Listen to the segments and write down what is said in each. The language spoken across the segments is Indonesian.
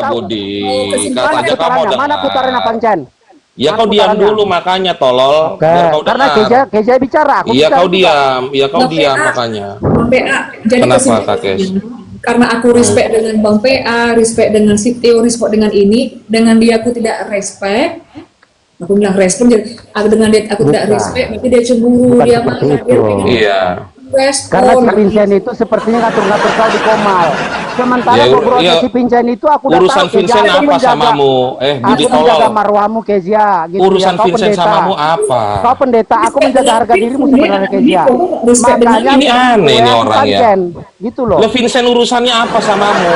Budi. Mana Katanya kamu putarannya? dengar. Mana putarannya Pancen? Ya Mana kau diam putarannya? dulu makanya tolol. Oke. Biar kau Karena dengar. Keja bicara, aku Iya bicara kau juga. diam. Iya kau Bang diam PA, makanya. Bang PA, jadi Kenapa Kak kesimpulannya, Kes? karena aku respect dengan Bang PA, respect dengan Sitio, respect dengan ini, dengan dia aku tidak respect, aku bilang respect, jadi aku dengan dia aku tidak Bukan. respect, berarti dia cemburu, Bukan dia seperti marah, dia itu. pengen Iya. Karena si respon. Vincent itu sepertinya ngatur-ngatur kau di Komal. Sementara Ya, ngobrolnya ya, si Vincent itu aku udah urusan tahu Kezia, Vincent aku apa menjaga, samamu? Budi aku menjaga tolol. marwahmu Kezia, gitu Urusan ya. Kau Vincent pendeta. samamu apa? Kau pendeta, aku Respect menjaga dengan harga dirimu Vincent, sebenarnya Kezia. respect dengan Makanya Ini aneh ini aku orang ya. Pancen, gitu loh. Lah Vincent urusannya apa samamu?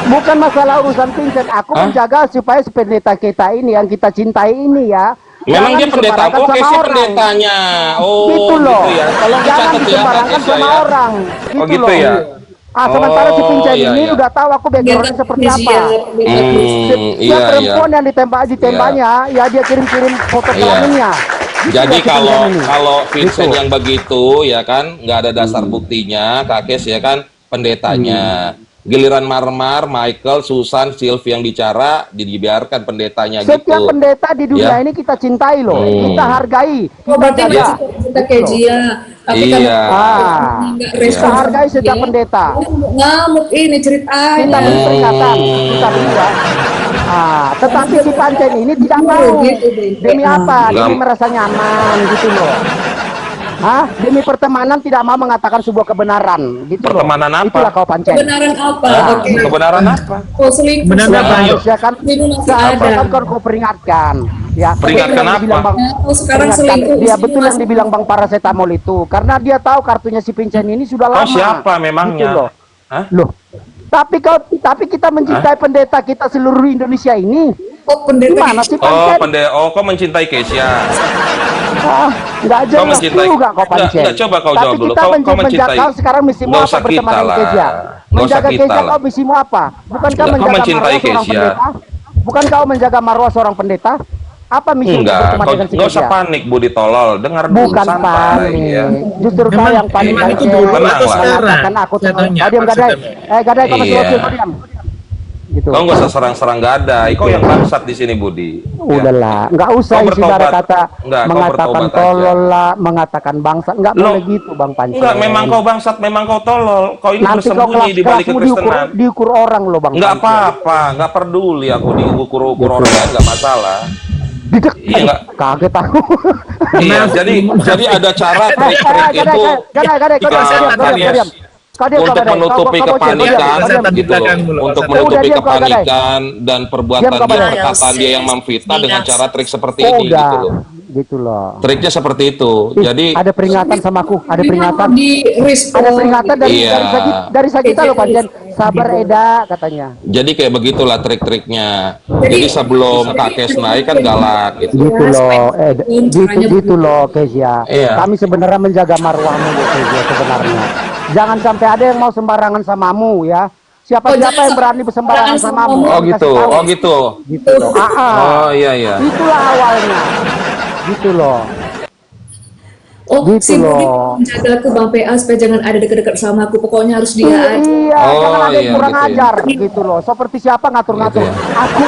Bukan masalah urusan Vincent, aku Hah? menjaga supaya si pendeta kita ini yang kita cintai ini ya. Memang jangan dia pendeta? disembarangan Oke sama sih orang. pendetanya. Oh Gitu loh. gitu ya. Tolong Jangan dicatat ya Kak disembarangan Kes sama ya. orang. Oh Gitu gitu loh. ya. Sementara si Vincent iya, ini iya. udah tahu aku backgroundnya seperti apa. Dia Iya iya. perempuan yang ditembaknya, ya dia kirim-kirim foto Iya. kelaminnya. Gitu Jadi ya si Vincent ini. kalau Vincent Gitu. yang begitu ya kan nggak ada dasar buktinya, Kak Kes ya kan pendetanya. Giliran Marmar, Michael, Susan, Sylvie yang bicara dibiarkan pendetanya Setiap gitu. pendeta di dunia Ya. ini kita cintai loh, kita hargai, Oh, kita berarti jaga. masih cinta Kezia, tapi Iya. nggak Kita respon. hargai setiap Ya. pendeta. Ngamuk ini Kita ceritanya. beri peringatan, kita beri ya. Tetapi si Pancen ini tidak mau. Demi apa? Demi merasa nyaman gitu loh. Demi pertemanan tidak mau mengatakan sebuah kebenaran gitu loh. Pertemanan apa? Itulah kau Pancen. Kebenaran apa? Oke. Kebenaran apa? Oh, selingkuh. Benar Ya, apa, yuk? harusnya kan Selingkuh masih harusnya ada. kan kau peringatkan. Ya, Peringatkan betul yang apa? dibilang Bang. Oh, sekarang Peringatkan. selingkuh. Dia betul yang dibilang Bang paracetamol itu. Karena dia tahu kartunya si Vincent ini sudah Kau lama. siapa memangnya? Gitu loh. Hah? Loh. Tapi kita mencintai pendeta kita seluruh Indonesia ini. Oh, pendeta. Gimana sih Oh, Pancen? kau mencintai Keisha. Nggak Kau jelas mencintai. juga kau Pancen. Enggak, coba kau Tapi jawab dulu. kita Kau menjaga mencintai. kau sekarang misimu Nggak apa usah bersama kita dengan lah. Kezia? Nggak usah Menjaga kita Kezia lah. kau misimu apa? Bukankah Kau menjaga mencintai marwah seorang Kezia. pendeta? Bukan kau menjaga marwah seorang pendeta? Apa misimu Enggak, bersama kau dengan si nggak usah Kezia? panik Budi tolol. Dengar dulu Bukan santai panik, ya. justru kau Memang- yang panik. memang itu Pancen. dulu atau Mengatakan sekarang? aku Saya tanya, diam gadai. maksudnya. Gadai kau masih Iya. wakil kau diam. Gitu. Kau nggak usah serang-serang gadai. Kau yang bangsat di sini Budi. Ya. Udahlah, nggak usah Kau isi darah bertobat. kata Enggak, kau mengatakan bertobat aja. tolol lah, mengatakan bangsa, nggak Loh, boleh gitu Bang Pancen. Enggak, memang kau bangsat, memang kau tolol. Kau ini Nanti kau bersembunyi di balik kelasmu diukur, kekristenan. diukur orang loh Bang Enggak Pancen. apa-apa, enggak peduli aku diukur-ukur orang lain, enggak masalah. Didek, Iya, nggak? kaget aku. Iya, jadi ada cara trik-trik itu untuk menutupi kepanikan gitu loh, untuk menutupi kepanikan dan perbuatan Diam, dia, Kabadai. perkataan dia yang memfitnah dengan cara trik seperti ini gitu loh. gitu loh. Triknya seperti itu. Ih, Jadi ada peringatan sama aku, ada peringatan. Di respon. Ada peringatan Iya. dari Sagita loh Pancen. Sabar Eda katanya. jadi kayak begitulah trik-triknya. Jadi sebelum Kak Kes naik kan galak gitu. Gitu loh, gitu loh Kezia. Iya. Kami sebenarnya menjaga marwahmu loh Kezia sebenarnya. Jangan sampai ada yang mau sembarangan samamu ya. Siapa jangan yang berani bersembarangan samamu? Oh Kasih gitu, tahu. oh gitu. Gitu loh. Oh iya iya. Itulah awalnya. Gitu loh. Oh, Gitu si Budi loh. menjaga aku Bang PA supaya jangan ada dekat-dekat sama aku. Pokoknya harus dia aja. Iya, Oh, jangan ada yang iya, kurang gitu ya. ajar gitu loh. Seperti siapa ngatur-ngatur. Gitu ya. Aku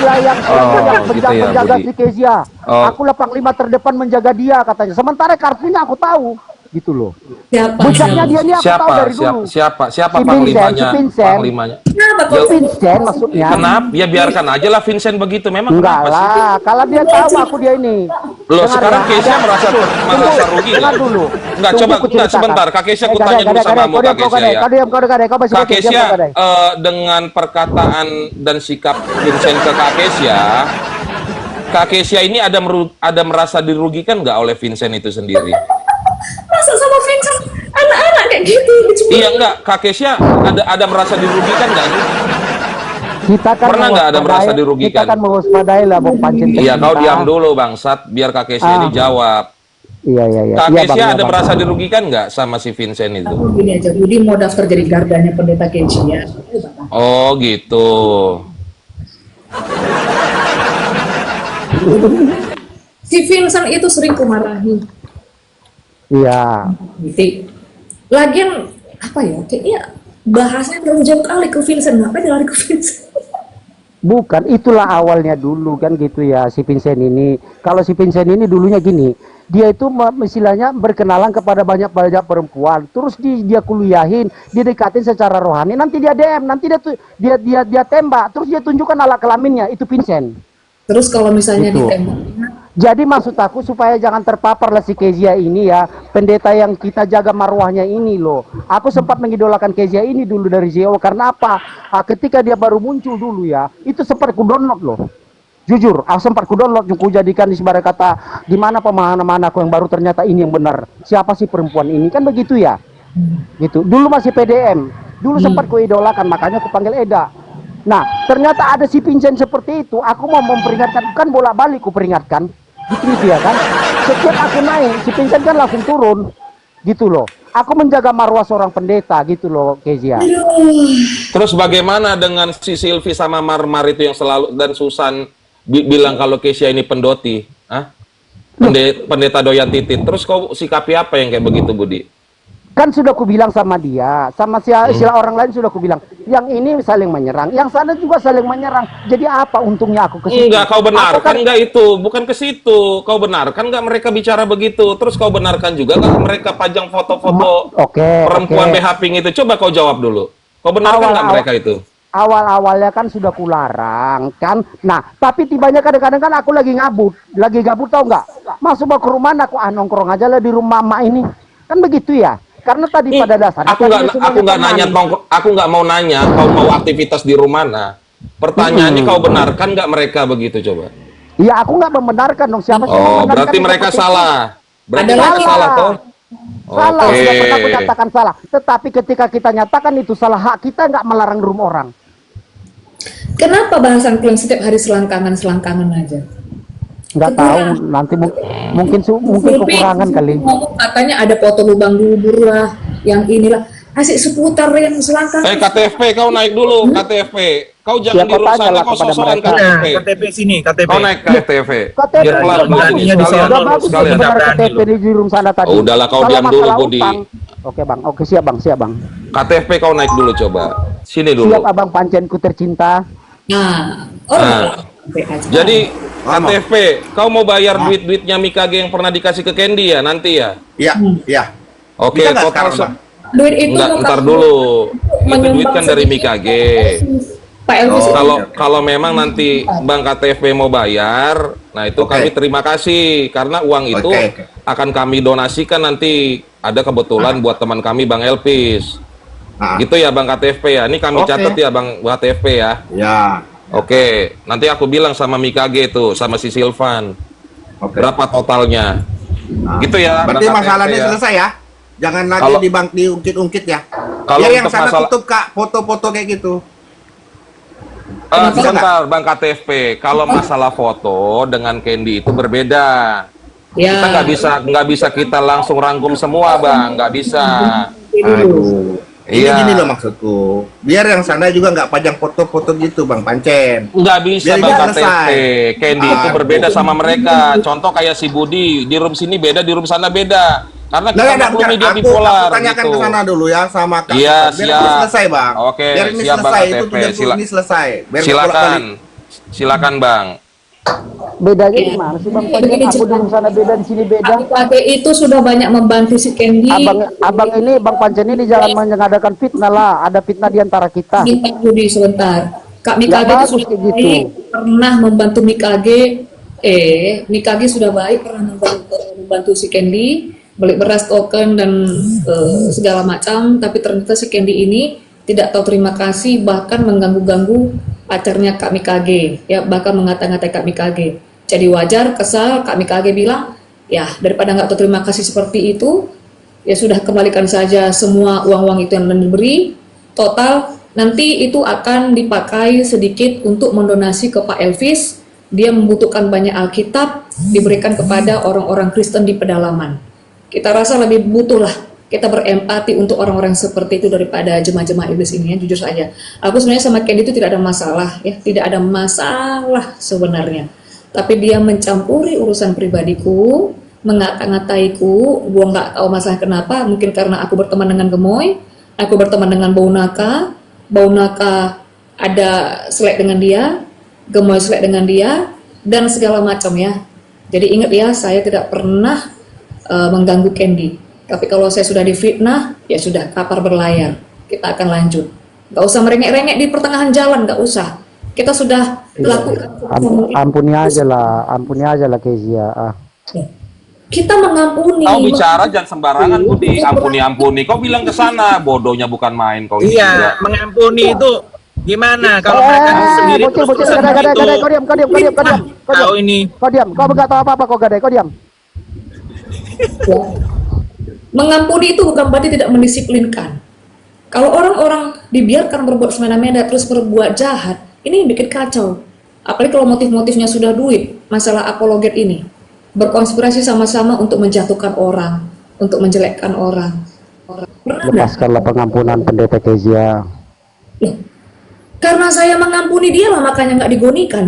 lah yang Oh, yang gitu ya, menjaga Budi. si Kezia. Oh. Aku lah panglima terdepan menjaga dia katanya. Sementara kartunya aku tahu. Gitu loh. Siapa? Bujaknya dia ini aku tahu Siapa? dari dulu. Siapa Si panglimanya? Vincent, si Vincent. Panglimanya. Kenapa Si kok? Vincent maksudnya. Kenapa? Ya biarkan aja lah Vincent begitu. Memang Enggak kenapa sih? lah, kalau dia tahu aku dia ini. Loh, Dengar sekarang ya, Keisha ada- merasa Tunggu, rugi dengar nggak? dulu. Enggak, Tunggu coba, ku enggak ceritakan. sebentar. Kak Keisha, aku Gadai, tanya dulu gadai, sama gadai, kamu, kau diam, Kak kau Keisha gadai, ya. kau diam, kau gadai, kau masih Kak gadai, diam, Keisha, kau gadai. dengan perkataan dan sikap Vincent ke Kak Keisha, Kak Keisha ini ada merasa dirugikan nggak oleh Vincent itu sendiri? Masa sama Vincent anak-anak kayak gitu? Iya enggak, Kak Keisha ada merasa dirugikan nggak sih? Kita kan Pernah nggak ada merasa dirugikan? Kita kan mewaspadai lah Bang Pancen. Iya, kau kita. diam dulu bangsat, biar Kak Keisha ini jawab. Iya, iya, iya. Kak Iya, Keisha Bang, ada iya, merasa Bang. dirugikan nggak sama si Vincent itu? Aku gini aja, Budi mau daftar jadi gardanya pendeta Kezia. Oh gitu. Si Vincent itu sering kumarahi. Iya. Gitu. Lagian apa ya? Kayaknya bahasanya terlalu jauh kali ke Vincent. Ngapain dia lari ke Vincent? Bukan, itulah awalnya dulu kan gitu ya si Vincent ini. Kalau si Vincent ini dulunya gini, dia itu istilahnya berkenalan kepada banyak-banyak perempuan, terus dia kuliahin, dia dekatin secara rohani, nanti dia DM, nanti dia tembak, terus dia tunjukkan alat kelaminnya, itu Vincent. Terus kalau misalnya Gitu. ditembak, Jadi maksud aku supaya jangan terpapar lah si Kezia ini ya, pendeta yang kita jaga marwahnya ini loh. Aku sempat mengidolakan Kezia ini dulu dari Zeo karena apa? Ketika dia baru muncul dulu ya, itu sempat ku download loh. Jujur, aku sempat ku download, ku jadikan ibarat kata di mana pemahaman aku yang baru, ternyata ini yang benar. Siapa sih perempuan ini? Kan begitu ya. Gitu. Dulu masih PDM. Dulu sempat ku idolakan, makanya aku panggil Eda. Nah, ternyata ada si Vincent seperti itu. Aku mau memperingatkan, kan bolak-balik ku peringatkan. Gitu ya kan. Setiap aku naik, si Vincent kan langsung turun. Gitu loh. Aku menjaga marwah seorang pendeta gitu loh, Kezia. Terus bagaimana dengan si Silvi sama Marmar itu yang selalu, dan Susan bilang kalau Kesia ini pendoti? Hah? Pendeta doyan titit. Terus kau sikapi apa yang kayak begitu, Budi? Kan sudah ku bilang sama dia, sama sila orang lain sudah ku bilang, yang ini saling menyerang, yang sana juga saling menyerang. Jadi apa untungnya aku ke situ? Enggak, kau benarkan kan enggak itu? Bukan ke situ. Kau benarkan enggak mereka bicara begitu? Terus kau benarkan juga enggak mereka pajang foto-foto perempuan BH itu? Coba kau jawab dulu. Kau benarkan enggak mereka itu? Awal-awalnya kan sudah kularang kan. Nah, tapi tibanya kadang-kadang kan aku lagi gabut tau nggak? Masuk ke rumah aku nongkrong aja lah di rumah emak ini. Kan begitu ya. Karena tadi pada dasarnya aku nggak mau nanya kau mau aktivitas di rumah mana. Pertanyaannya kau benarkan nggak mereka begitu, coba? Ya aku nggak membenarkan dong, siapa sih? Oh, berarti mereka salah. Berarti mereka salah toh? Salah, tidak pernah aku katakan salah. Tetapi ketika kita nyatakan itu salah, hak kita nggak melarang rumah orang. kenapa bahasan kalian setiap hari selangkangan aja? Nggak tahu, nanti mungkin kekurangan kali. Katanya ada foto lubang dubur lah, yang inilah. Asik seputar yang selangkangan. KTP, kau naik dulu KTP. Kau jangan di rumah sana, kau sosokan KTP. KTP sini, KTP. Kau naik KTP. KTP Biar beraninya di sana. udah bagus sebenarnya KTP di room sana tadi. Oh, udahlah kau diam dulu, Budi. Oke bang, oke siap bang. KTP kau naik dulu coba. Sini dulu. Siap abang pancenku tercinta. Nah, Jadi KTP, kau mau bayar duit-duitnya Mikage yang pernah dikasih ke Candy ya nanti ya? Iya, iya. Oke, Bisa nggak total sekarang, Bang? duit itu ntar dulu. Itu duit kan dari Mikage. Pak Elvis. Kalau memang nanti Bang KTP mau bayar, nah itu kami terima kasih karena uang itu akan kami donasikan nanti, ada kebetulan buat teman kami Bang Elvis. Gitu ya Bang KTP ya. Ini kami catat ya Bang KTP ya. Ya. Oke, nanti aku bilang sama Mikage itu, sama si Silvan. Berapa totalnya? Gitu ya. Berarti Bang KTP masalahnya ya. selesai ya. Jangan lagi diungkit-ungkit ya. Kalau Ya yang untuk sana masalah- tutup Kak, foto-foto kayak gitu. Sebentar Bang KTP, kalau masalah foto dengan Candy itu berbeda. Ya. Kita nggak bisa kita langsung rangkum semua Bang, nggak bisa. Aduh. Ini Iya. gini loh maksudku. Biar yang sana juga nggak pajang foto-foto gitu Bang Pancen. Nggak bisa Biar Bang ini KTP. selesai. Candy itu berbeda sama mereka. Contoh kayak si Budi, di room sini beda, di room sana beda. Karena kita maklumi dia bipolar aku tanyakan gitu. ke sana dulu ya sama Kak. Iya, Biar ini siap. selesai Bang. Oke, Biar ini siap, Bang selesai, itu KTP. tujuanku ini selesai. Biar nggak Silakan. bolak-balik. Silakan Bang. Bedanya gimana sih bang? Aku di room sana beda, di sini beda. Pak itu sudah banyak membantu si Candy. Abang ini bang Pancen ini jangan mengadakan fitnah lah. Ada fitnah di antara kita. Minta Budi sebentar. Kak Mikage Nggak itu sudah bagus kayak baik, gitu. pernah membantu Mikage. Mikage sudah baik, pernah membantu si Candy, beli beras, token dan segala macam. Tapi ternyata si Candy ini tidak tahu terima kasih, bahkan mengganggu-ganggu pacarnya Kak Mikage, ya bahkan mengata-ngatai Kak Mikage. Jadi wajar, kesal, Kak Mikage bilang, ya daripada nggak tahu terima kasih seperti itu, ya sudah kembalikan saja semua uang-uang itu yang diberi. Total nanti itu akan dipakai sedikit untuk mendonasi ke Pak Elvis. Dia membutuhkan banyak Alkitab, diberikan kepada orang-orang Kristen di pedalaman. Kita rasa lebih butuh lah kita berempati untuk orang-orang seperti itu daripada jemaah-jemaah iblis ini ya, jujur saja. Aku sebenarnya sama Candy itu tidak ada masalah ya, tidak ada masalah sebenarnya. Tapi dia mencampuri urusan pribadiku, mengata-ngataiku, gua nggak tahu masalah kenapa, mungkin karena aku berteman dengan Gemoy, aku berteman dengan Baunaka ada selek dengan dia, gemoy selek dengan dia, dan segala macam ya. Jadi ingat ya, saya tidak pernah mengganggu Candy. Tapi kalau saya sudah difitnah, ya sudah, kapar berlayar. Kita akan lanjut. Nggak usah merengek-rengek di pertengahan jalan, nggak usah. Kita sudah lakukan. Ampuni aja lah Kezia. Kita mengampuni. Kau bicara jangan sembarangan, Budi. Ampuni. Kau bilang ke sana, bodohnya bukan main kau. Iya, mengampuni itu gimana kalau mereka sendiri terus-terusan begitu. Kau diam. Kau ini. Kau diam. Kau nggak tahu apa-apa kau gadai. Kau diam. Ya. Mengampuni itu bukan berarti tidak mendisiplinkan. Kalau orang-orang dibiarkan berbuat semena-mena terus berbuat jahat, ini bikin kacau. Apalagi kalau motif-motifnya sudah duit, masalah apologet ini. Berkonspirasi sama-sama untuk menjatuhkan orang, untuk menjelekkan orang. Lepaskanlah pengampunan pendeta Kezia. Loh, karena saya mengampuni dia lah makanya nggak digonikan.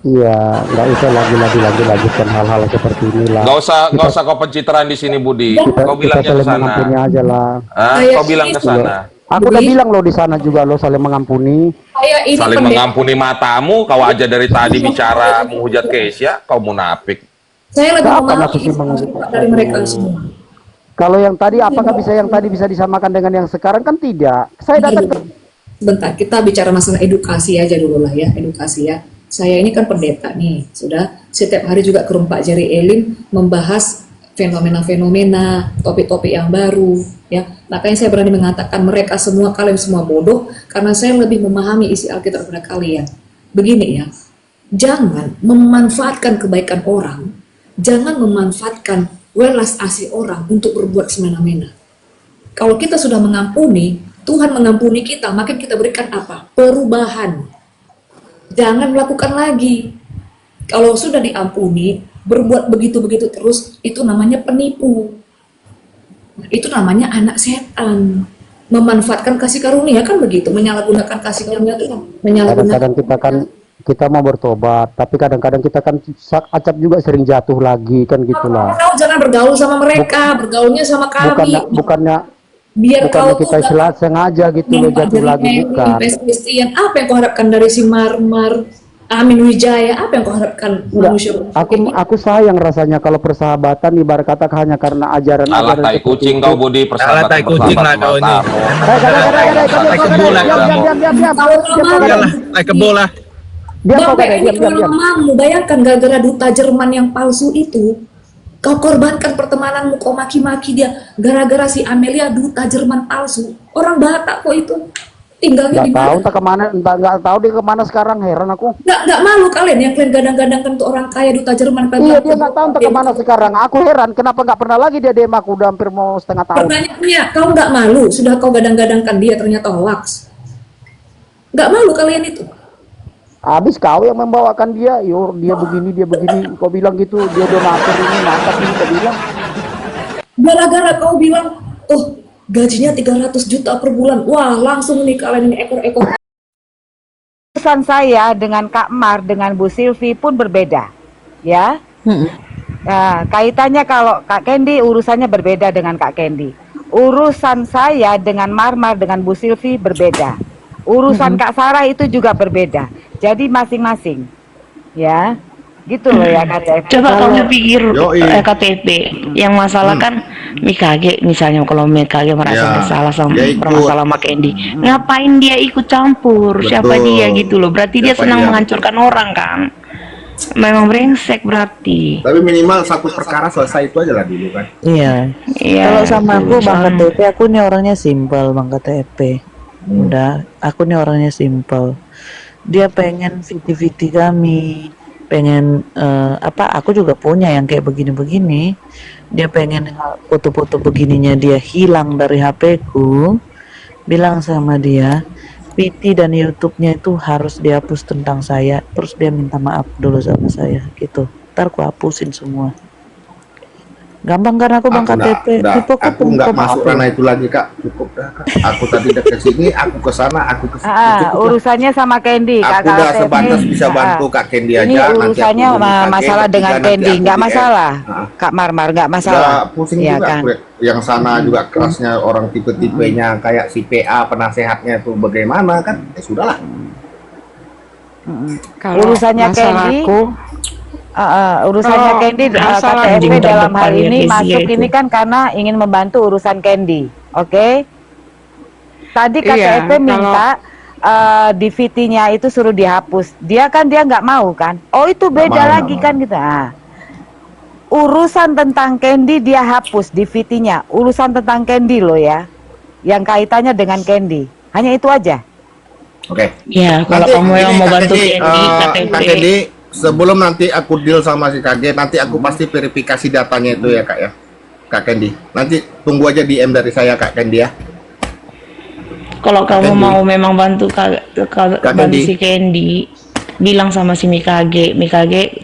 Iya, nggak usah lagi-lanjutkan hal-hal seperti inilah. Nggak usah kau pencitraan di sini, Budi. Kau bilangnya ke saling sana. mengampuni aja lah. Kau bilang ke sana. Aku udah bilang loh di sana juga lo saling mengampuni. Saya ini Saling mengampuni matamu. Kau aja dari tadi bicara menghujat Keisha. Kau munafik. Saya lebih Apa memahami maksudnya menghujat? dari mereka semua. Kalau yang tadi, apakah yang tadi bisa disamakan dengan yang sekarang? Kan tidak. Saya datang ke... Bentar, kita bicara masalah edukasi aja dulu lah ya, edukasi ya. Saya ini kan pendeta nih, sudah setiap hari juga ke rumah Pak Jerry Elim membahas fenomena-fenomena, topik-topik yang baru, ya. Makanya saya berani mengatakan mereka semua, kalian semua bodoh, karena saya lebih memahami isi Alkitab daripada kalian. Begini ya, jangan memanfaatkan kebaikan orang, jangan memanfaatkan welas asih orang untuk berbuat semena-mena. Kalau kita sudah mengampuni, Tuhan mengampuni kita, maka kita berikan apa? Perubahan. Jangan melakukan lagi. Kalau sudah diampuni, berbuat begitu-begitu terus, itu namanya penipu. Itu namanya anak setan. Memanfaatkan kasih karunia, kan begitu. Menyalahgunakan kasih karunia itu kan. Kadang-kadang kita mau bertobat, tapi kadang-kadang kita kan acap juga sering jatuh lagi, kan gitulah. Kau jangan bergaul sama mereka, bergaulnya sama kami. Biar kau kita sengaja gitu loh jatuh lagi, bukan. Christian, apa yang kau harapkan dari si Marmar, Amin Wijaya? Apa yang kau harapkan manusia? Aku sayang rasanya kalau persahabatan ibarat kata hanya karena ajaran. Alat tai kucing kau, Budi, persahabatan. Tai kucing lah kau ini. Tai kebola. Mamamu, bayangkan gara-gara duta Jerman yang palsu itu, kau korbankan pertemananmu, kau maki-maki dia gara-gara si Amelia duta Jerman palsu. Orang Batak kok itu tinggalnya di mana? Nggak tahu dia kemana sekarang, heran aku. Nggak malu kalian yang kalian gadang-gadangkan untuk orang kaya duta Jerman. Iya, dia nggak tahu entah kemana sekarang. Aku heran kenapa nggak pernah lagi dia DM aku, udah hampir mau setengah tahun. Pertanyaannya, kau nggak malu sudah kau gadang-gadangkan dia ternyata hoax? Nggak malu kalian itu? Habis kau yang membawakan dia, dia begini, kau bilang gitu, dia donatur ini, mantap ini, kau bilang. Gara-gara kau bilang, oh gajinya 300 juta per bulan, wah langsung nih kalian ini ekor-ekor. Urusan saya dengan Kak Mar, dengan Bu Silvi pun berbeda, ya. Nah, kaitannya kalau Kak Candy urusannya berbeda dengan Kak Candy. Urusan saya dengan Marmar, dengan Bu Silvi berbeda. Urusan Kak Sarah itu juga berbeda. Jadi masing-masing, ya, gitu loh ya KTP. Coba kamu pikir KTP, yang masalah kan Mikage misalnya, kalau Mikage merasa bersalah sama bermasalah sama Candy, ngapain dia ikut campur? Betul. Siapa dia gitu loh? Berarti dia senang menghancurkan orang kan? Memang brengsek berarti. Tapi minimal satu perkara selesai itu aja lah dulu kan. Iya. Kalau sama aku Bang KTP, aku nih orangnya simpel Bang KTP. Udah, aku nih orangnya simpel. Dia pengen viti-viti kami, pengen aku juga punya yang kayak begini-begini. Dia pengen foto-foto begininya dia hilang dari HP ku. Bilang sama dia, PT dan YouTube-nya itu harus dihapus tentang saya. Terus dia minta maaf dulu sama saya gitu. Ntar aku hapusin semua. Gampang kan aku Bang KTP. Aku nggak masuk ranah itu lagi Kak, cukup dah Kak. Aku tadi dekat sini, aku ke sana, aku ke sini. Urusannya sama Candy, Kak Aku udah KTP. sebatas bisa bantu Kak Candy aja. Ini urusannya masalah dengan Candy, nggak masalah. Kak Marmar nggak masalah. Nggak pusing ya, juga kan? Yang sana juga kerasnya orang tipe-tipenya kayak si PA penasehatnya itu bagaimana kan? Sudahlah. Kalau Urusannya Candy, masalahku, urusannya kalau Candy, masalah KTP anjing dalam hal depan ya, ini Kezia masuk itu. ini kan karena ingin membantu urusan Candy, oke? Tadi Iya, KTP minta DVT-nya itu suruh dihapus. Dia nggak mau kan? Oh itu beda mau, lagi nggak kan gitu. Nah, urusan tentang Candy dia hapus DVT-nya. Urusan tentang Candy loh ya, yang kaitannya dengan Candy. Hanya itu aja. Oke. Ya, kalau Nanti kamu yang gini, mau Kak bantu Kendi, Candy, KTP. Kak Kendi, sebelum nanti aku deal sama si KG, nanti aku pasti verifikasi datanya itu ya Kak ya, Kak Kendi. Nanti tunggu aja DM dari saya Kak Kendi ya. Kalau kamu Candy. mau memang bantu Kak bantu Candy. si Candy, bilang sama si Mikage,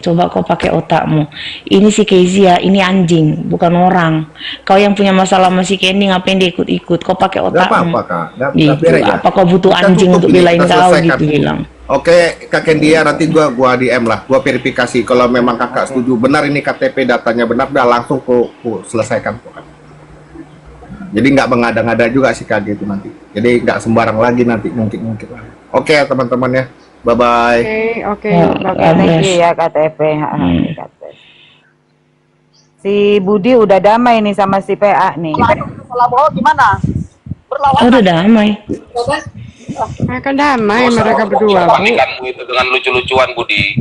coba kau pakai otakmu. Ini si Kezia, ini anjing, bukan orang. Kau yang punya masalah sama si Candy, ngapain dia ikut-ikut? Kau pakai Gak otakmu. apa-apa Kak, gak Gitu. biar aja. Apa kau butuh Kita anjing tutup untuk ini, belain kita kau selesaikan. gitu bilang. Oke Kak Kendi ya, nanti gua DM lah, gua verifikasi kalau memang kakak setuju benar ini KTP datanya benar, udah langsung ku selesaikan kok. Jadi nggak mengada-ngada juga si KG itu nanti. Jadi nggak sembarang lagi nanti mungkin. Oke teman-teman ya, bye bye. oke. Thank you ya KTP. Si Budi udah damai nih sama si PA nih. Kalau gimana? Oh, udah damai. Mereka damai mereka berdua, Bu. Panikanmu itu dengan lucu-lucuan, Budi.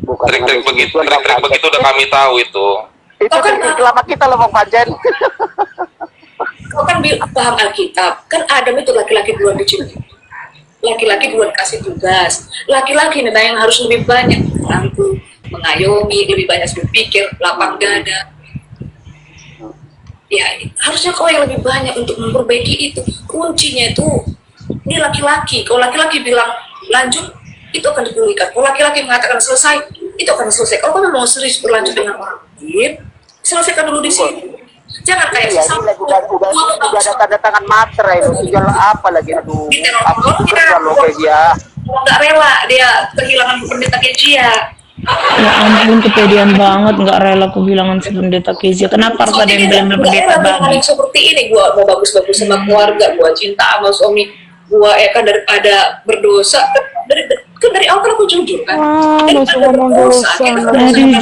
Trik-trik begitu udah kami tahu itu. Itu lama kita loh Bang Panjen. Kau kan paham Alkitab, kan Adam itu laki-laki duluan dicipta, laki-laki duluan kasih tugas, laki-laki nih yang harus lebih banyak merangkul, mengayomi, lebih banyak berpikir, lapang dada. Ya harusnya kau yang lebih banyak untuk memperbaiki itu. Kuncinya itu ini laki-laki. Kalau laki-laki bilang lanjut, itu akan dipulihkan. Kalau laki-laki mengatakan selesai, itu akan selesai. Kalau kamu mau serius berlanjut dengan orang lain, selesaikan dulu di sini. Jangan kayak udah ada tanda tangan materai itu jual apa lagi aduh apa kerja lo kayak dia nggak rela dia kehilangan pendeta Kezia. Ya ampun, kepedean banget, nggak rela kehilangan si pendeta Kezia. Kenapa harus ada yang bilang pendeta banget? Seperti ini gua mau bagus-bagus sama keluarga, gua cinta sama suami gua kan daripada berdosa dari awal kan aku jujur kan. Daripada berdosa Aduh,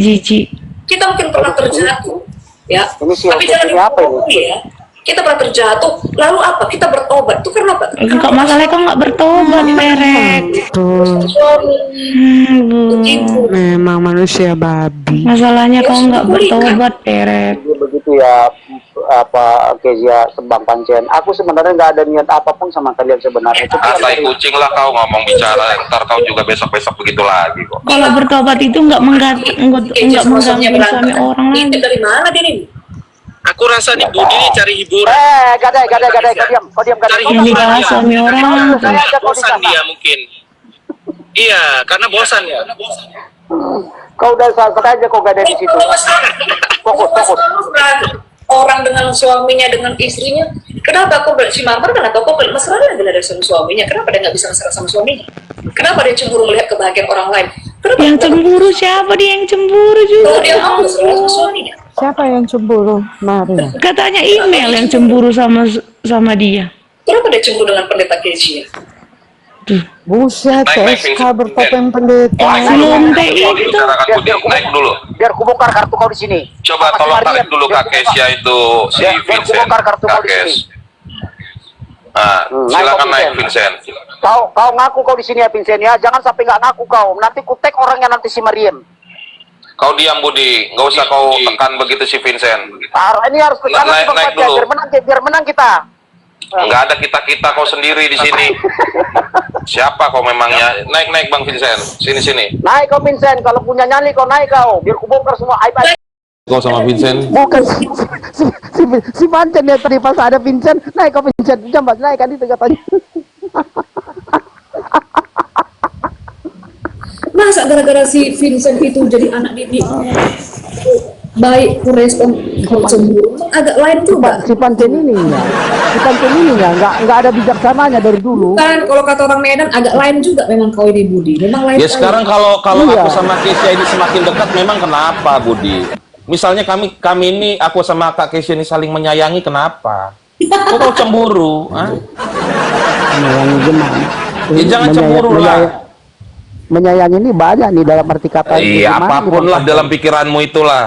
Cici. kita mungkin pernah terjatuh ya, ini sih tapi jangan apa ini ya. Kita pernah terjatuh, lalu apa? Kita bertobat. Itu kenapa? Kok masalahnya kok nggak bertobat, Perek? Memang manusia babi. Masalahnya kok nggak bertobat, Perek? Begitu ya apa Kezia Bang Panjen. Aku sebenarnya nggak ada niat apapun sama kalian sebenarnya. Tai kucing lah kau ngomong bicara, ntar kau juga besok-besok begitu lagi kok. Kalau bertobat itu nggak mengganggu suami orang lain. Itu dari mana dia nih? Aku rasa nih Budi nih cari hiburan. Gadai, kau diam. Cari Ini hiburan kalau dia. suami orang Karena bosan dia mungkin. Iya, karena bosan ya. Kau udah selesai aja kau gak ada di situ. Fokus. Orang dengan suaminya, dengan istrinya, kenapa kok si Mamar kan atau kok mesra dengan dari suaminya? Kenapa dia nggak bisa mesra sama suaminya? Kenapa dia cemburu melihat kebahagiaan orang lain? Kenapa yang cemburu siapa? Dia yang cemburu juga. kalau dia mau mesra sama suaminya? Siapa yang cemburu? Maria. Katanya email yang cemburu sama dia. Kenapa dia cemburu dengan pendeta Kezia? Buset, CSK bertopeng pendeta. Lonte itu. Naik dulu. Biar kubongkar kartu kau di sini. Coba tolong tarik dulu Kak Kezia itu si Biar Vincent. kubongkar kartu kau Kak di sini. Kes. Nah, silakan naik Vincent. Kau ngaku kau di sini ya Vincent ya. Jangan sampai nggak ngaku kau. Nanti ku tag orangnya nanti si Mariam. Kau diam Budi, nggak usah kau tekan begitu si Vincent. Ini harus tekan Naik dulu. biar menang kita. Nggak ada kita kau sendiri di sini. Siapa kau memangnya? Naik Bang Vincent, sini. Naik kau Vincent. Kalau punya nyali kau naik kau. Biar kubongkar semua aib. Kau sama Vincent. Bukan si Vincent ya tadi pas ada Vincent. Naik kau Vincent. Jambat naik kan itu katanya. Masa gara-gara si Vincent itu jadi anak didik baik respon cemburu agak lain juga. Si Vincent ini ya nggak ada bijaksananya dari dulu. Kan kalau kata orang Medan agak lain juga memang kau ini Budi. Memang lain. Ya sekarang kalau Iya. aku sama Kezia ini semakin dekat, memang kenapa Budi? Misalnya kami ini aku sama Kak Kezia ini saling menyayangi, kenapa? Kok kau cemburu? Menyayangi gimana? Ya jangan cemburu lah. menyayangi ini banyak nih dalam arti kata. Iya, gimana apapun nih, lah Bang dalam Kapten? pikiranmu itulah.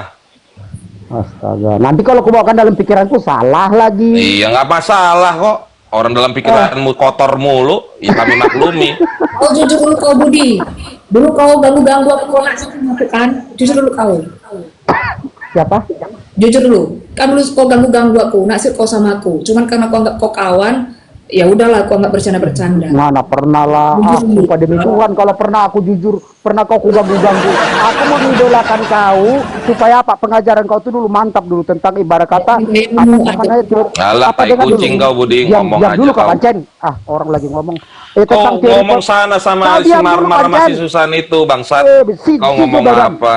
Astaga, nanti kalau kubawakan dalam pikiranku salah lagi. Iya, nggak masalah kok. Orang dalam pikiranmu kotor mulu, ya kami maklumi. Kau jujur dulu kau Budi. Dulu kau ganggu aku nak aku kan. Jujur dulu kau. Siapa? Jujur dulu. Kan dulu kau ganggu aku, naksir kau sama aku. Cuman karena kau anggap kau kawan, ya udahlah aku anggap bercanda-bercanda. Mana pernah lah, sumpah demi Tuhan kalau pernah aku jujur, pernah kau ganggu-ganggu. Aku mau mengidolakan kau supaya apa? Pengajaran kau itu dulu mantap dulu tentang ibarat kata apa namanya Alah, tai dengar dulu. kucing kau Budi, Diam ngomong aja dulu kau. kau Pancen. Orang lagi ngomong. Kau Tentang teori ngomong sana sama Kau si diam dulu, Marmar sama si Pancen. Susan itu, bangsat. Kau Si ngomong Dadang. apa?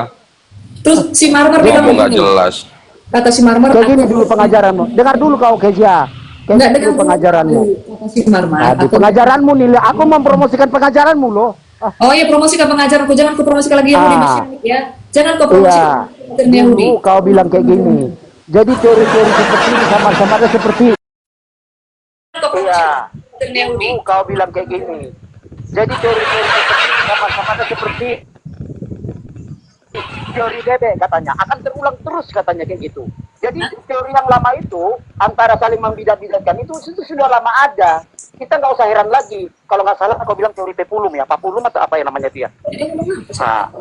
Terus si Marmar bilang Ngomong nggak begini. jelas. Kata si Marmar. Kayak gini dulu pengajaranmu. Dengar dulu kau Kezia. Enggak Kayak dulu pengajaranmu. Kata si Marmar. Aduh, pengajaranmu nih, aku mempromosikan pengajaranmu loh. Oh iya, promosikan pengajaranku, jangan kau promosikan lagi Yahudi ya. Jangan kau promosikan Yahudi. Dulu kau bilang kayak gini. Jadi teori-teori seperti ini sama-sama ada seperti Yahudi. dulu kau bilang kayak gini. Jadi teori-teori seperti ini sama-sama ada seperti teori bebek katanya akan terulang terus katanya kayak gitu. Jadi teori yang lama itu antara saling membidak-bidakkan itu sudah lama ada. Kita nggak usah heran lagi. Kalau nggak salah kau bilang teori Pepulum ya, Papulum atau apa yang namanya dia. Nah,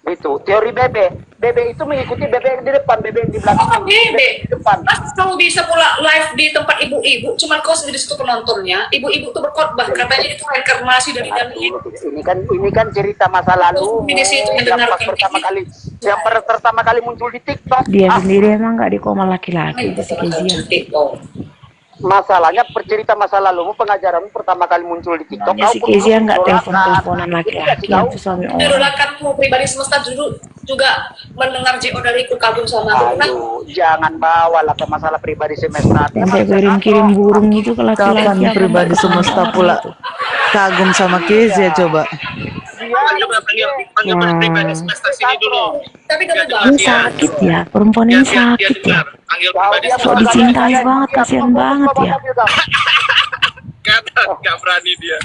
itu teori bebek. Bebek itu mengikuti bebek yang di depan, bebek yang di belakang. Bebek di depan. Mas, kamu bisa pula live di tempat ibu-ibu, cuman kau sendiri situ penontonnya. Ibu-ibu tuh berkhotbah, katanya itu reinkarnasi dari dalam. Ini kan cerita masa lalu. Ini sih itu yang pas pertama kali muncul di TikTok. Dia sendiri emang nggak di koma laki-laki itu si Kezia. Masalahnya cerita masa lalumu, pengajaranmu pertama kali muncul di TikTok. Si Kezia nggak telepon-teleponan laki-laki itu suami orang. Idolakanmu pribadi semesta dulu juga mendengar JO dariku kagum sama aku. Aduh, jangan bawa lah ke masalah pribadi semesta. Sampai kirim-kirim burung itu ke laki-laki. Kapan pribadi semesta pula kagum sama Kezia coba? Pribadi semesta sini dulu. Tapi Ini sakit ya, perempuan ini sakit ya. Panggil pribadi Sok dicintai banget, kasihan banget ya. Kata nggak berani dia.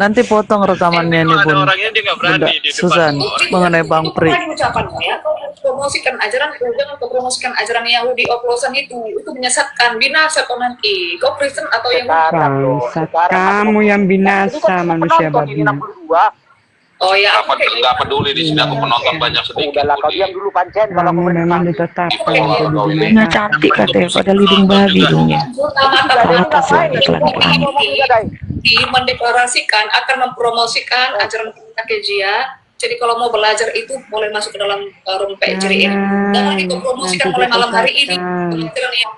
Nanti potong rekamannya nih Kalau ada Bun. orangnya dia nggak berani Bunda di depan. Susan mengenai Bang Pri. Lagi ucapanmu ya, kau promosikan ajaran, jangan kau promosikan ajaran Yahudi oplosan itu menyesatkan, binasa kau nanti. Kau Kristen atau yang Bangsat, kamu yang binasa manusia babi. Oh ya, Nggak peduli di sini aku penonton banyak sedikit. Udahlah kau diam dulu Pancen. Kalau Kamu memang ditetapkan jadi Nah cantik katanya, padahal hidung babi hidungnya. Apa sih iklan-iklan? mendeklarasikan akan mempromosikan ajaran Kezia. Jadi kalau mau belajar itu boleh masuk ke dalam room PJRI ini. Jangan dipromosikan mulai malam hari ini. Pelajaran yang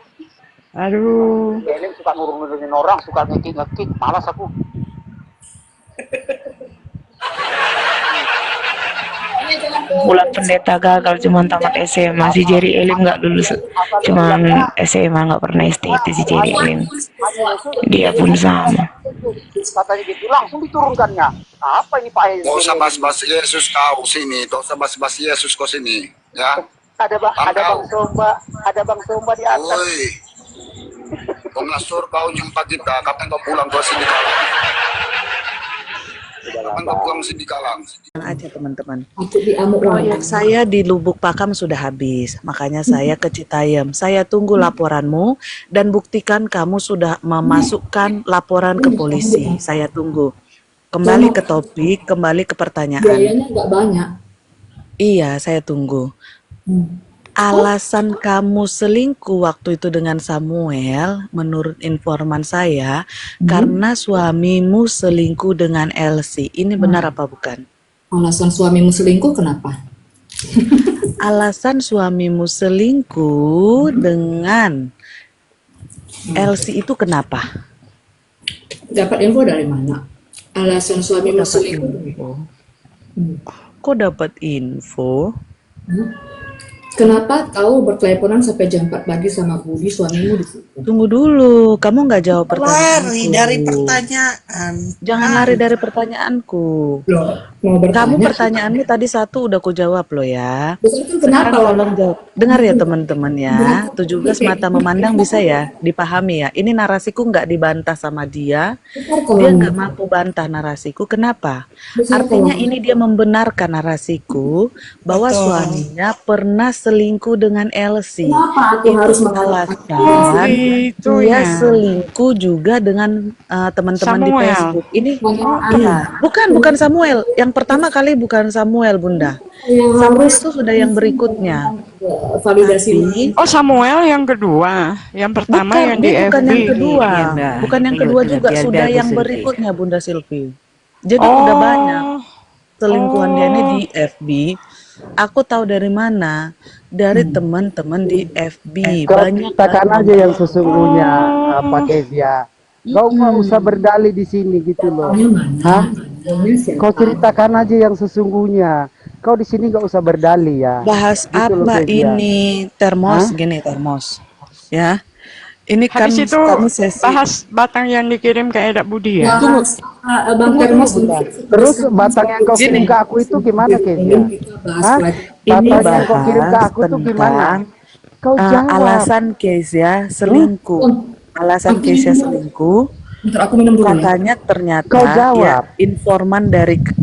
Aduh. Ini suka nurun-nurunin orang, suka ngekik-ngekik, malas aku. Bulan pendeta gagal cuman tamat SMA, si Jerry Elim nggak lulus, cuman SMA nggak pernah STT si Jerry Elim. Dia pun sama. Katanya gitu, langsung diturunkannya. Apa ini Pak Hezi? Gak usah bahas-bahas Yesus kau sini, gak usah bahas-bahas Yesus kau sini, ya. Ada Bang Somba di atas. Woi, kau ngasur kau nyempat kita, kapan kau pulang kau sini kalang? Kapan kau pulang sini kalang? Aja teman-teman. diamuk Proyek saya di Lubuk Pakam sudah habis, makanya saya ke Citayam. Saya tunggu laporanmu dan buktikan kamu sudah memasukkan laporan ke polisi. Saya tunggu. Kembali ke topik, kembali ke pertanyaan. biayanya nggak banyak. Iya, saya tunggu. Alasan kamu selingkuh waktu itu dengan Samuel, menurut informan saya, karena suamimu selingkuh dengan Elsie. Ini benar apa bukan? Alasan suamimu selingkuh kenapa? Alasan suamimu selingkuh dengan Elsie itu kenapa? Dapat info dari mana? Alasan suamimu selingkuh. Kok dapat info? Kenapa kau berteleponan sampai jam 4 pagi sama Budi suamimu di situ? Tunggu dulu, kamu nggak jawab pertanyaanku. Lari dari pertanyaan. Jangan lari dari pertanyaanku. Loh, mau Kamu bertanya? pertanyaanmu tadi satu udah ku jawab loh ya. Terus kan Sekarang kenapa? tolong jawab. Dengar ya teman-teman ya. 17 mata memandang bisa ya dipahami ya. Ini narasiku nggak dibantah sama dia. Dia nggak mampu bantah narasiku. Kenapa? Artinya ini dia membenarkan narasiku bahwa Betul. suaminya pernah selingkuh dengan Elsie. Kenapa aku harus mengatakan? Alasan Itu dia ya. selingkuh juga dengan teman-teman di Samuel. Facebook. Ini Iya. bukan Samuel. Yang pertama kali bukan Samuel, Bunda. Yang Samuel harus itu sudah yang berikutnya. validasi. Tapi Oh, Samuel yang kedua. Yang pertama bukan, yang di dia bukan FB. yang kedua. Iya, Mbak. Bukan yang Iya, kedua biar- juga, biar sudah bagus, yang Silvi. berikutnya Bunda Silvi. Jadi Oh. udah banyak selingkuhan dia ini di FB. Aku tahu dari mana? Dari teman-teman di FB. Kau Banyak ceritakan kan aja yang sesungguhnya, Pak Kezia. Kau nggak usah berdalih di sini gitu loh. Hah? Kau ceritakan aja yang sesungguhnya. Kau di sini nggak usah berdalih ya. bahas Gitu loh, apa Kezia. ini termos Hah? gini termos ya ini kan Habis itu kami sesi bahas batang yang dikirim ke Eda Budi ya. Bahas, Bang Tunggu Termos dulu, Bunda. Terus batang yang kau Gini. kirim ke aku itu gimana Kezia? kita bahas Hah? lagi. ini Batang yang kau kirim ke bahas aku itu gimana? tentang Kau jawab. alasan Kezia selingkuh alasan Kezia selingkuh Bentar, aku minum dulu ya. katanya ternyata Kau jawab. ya,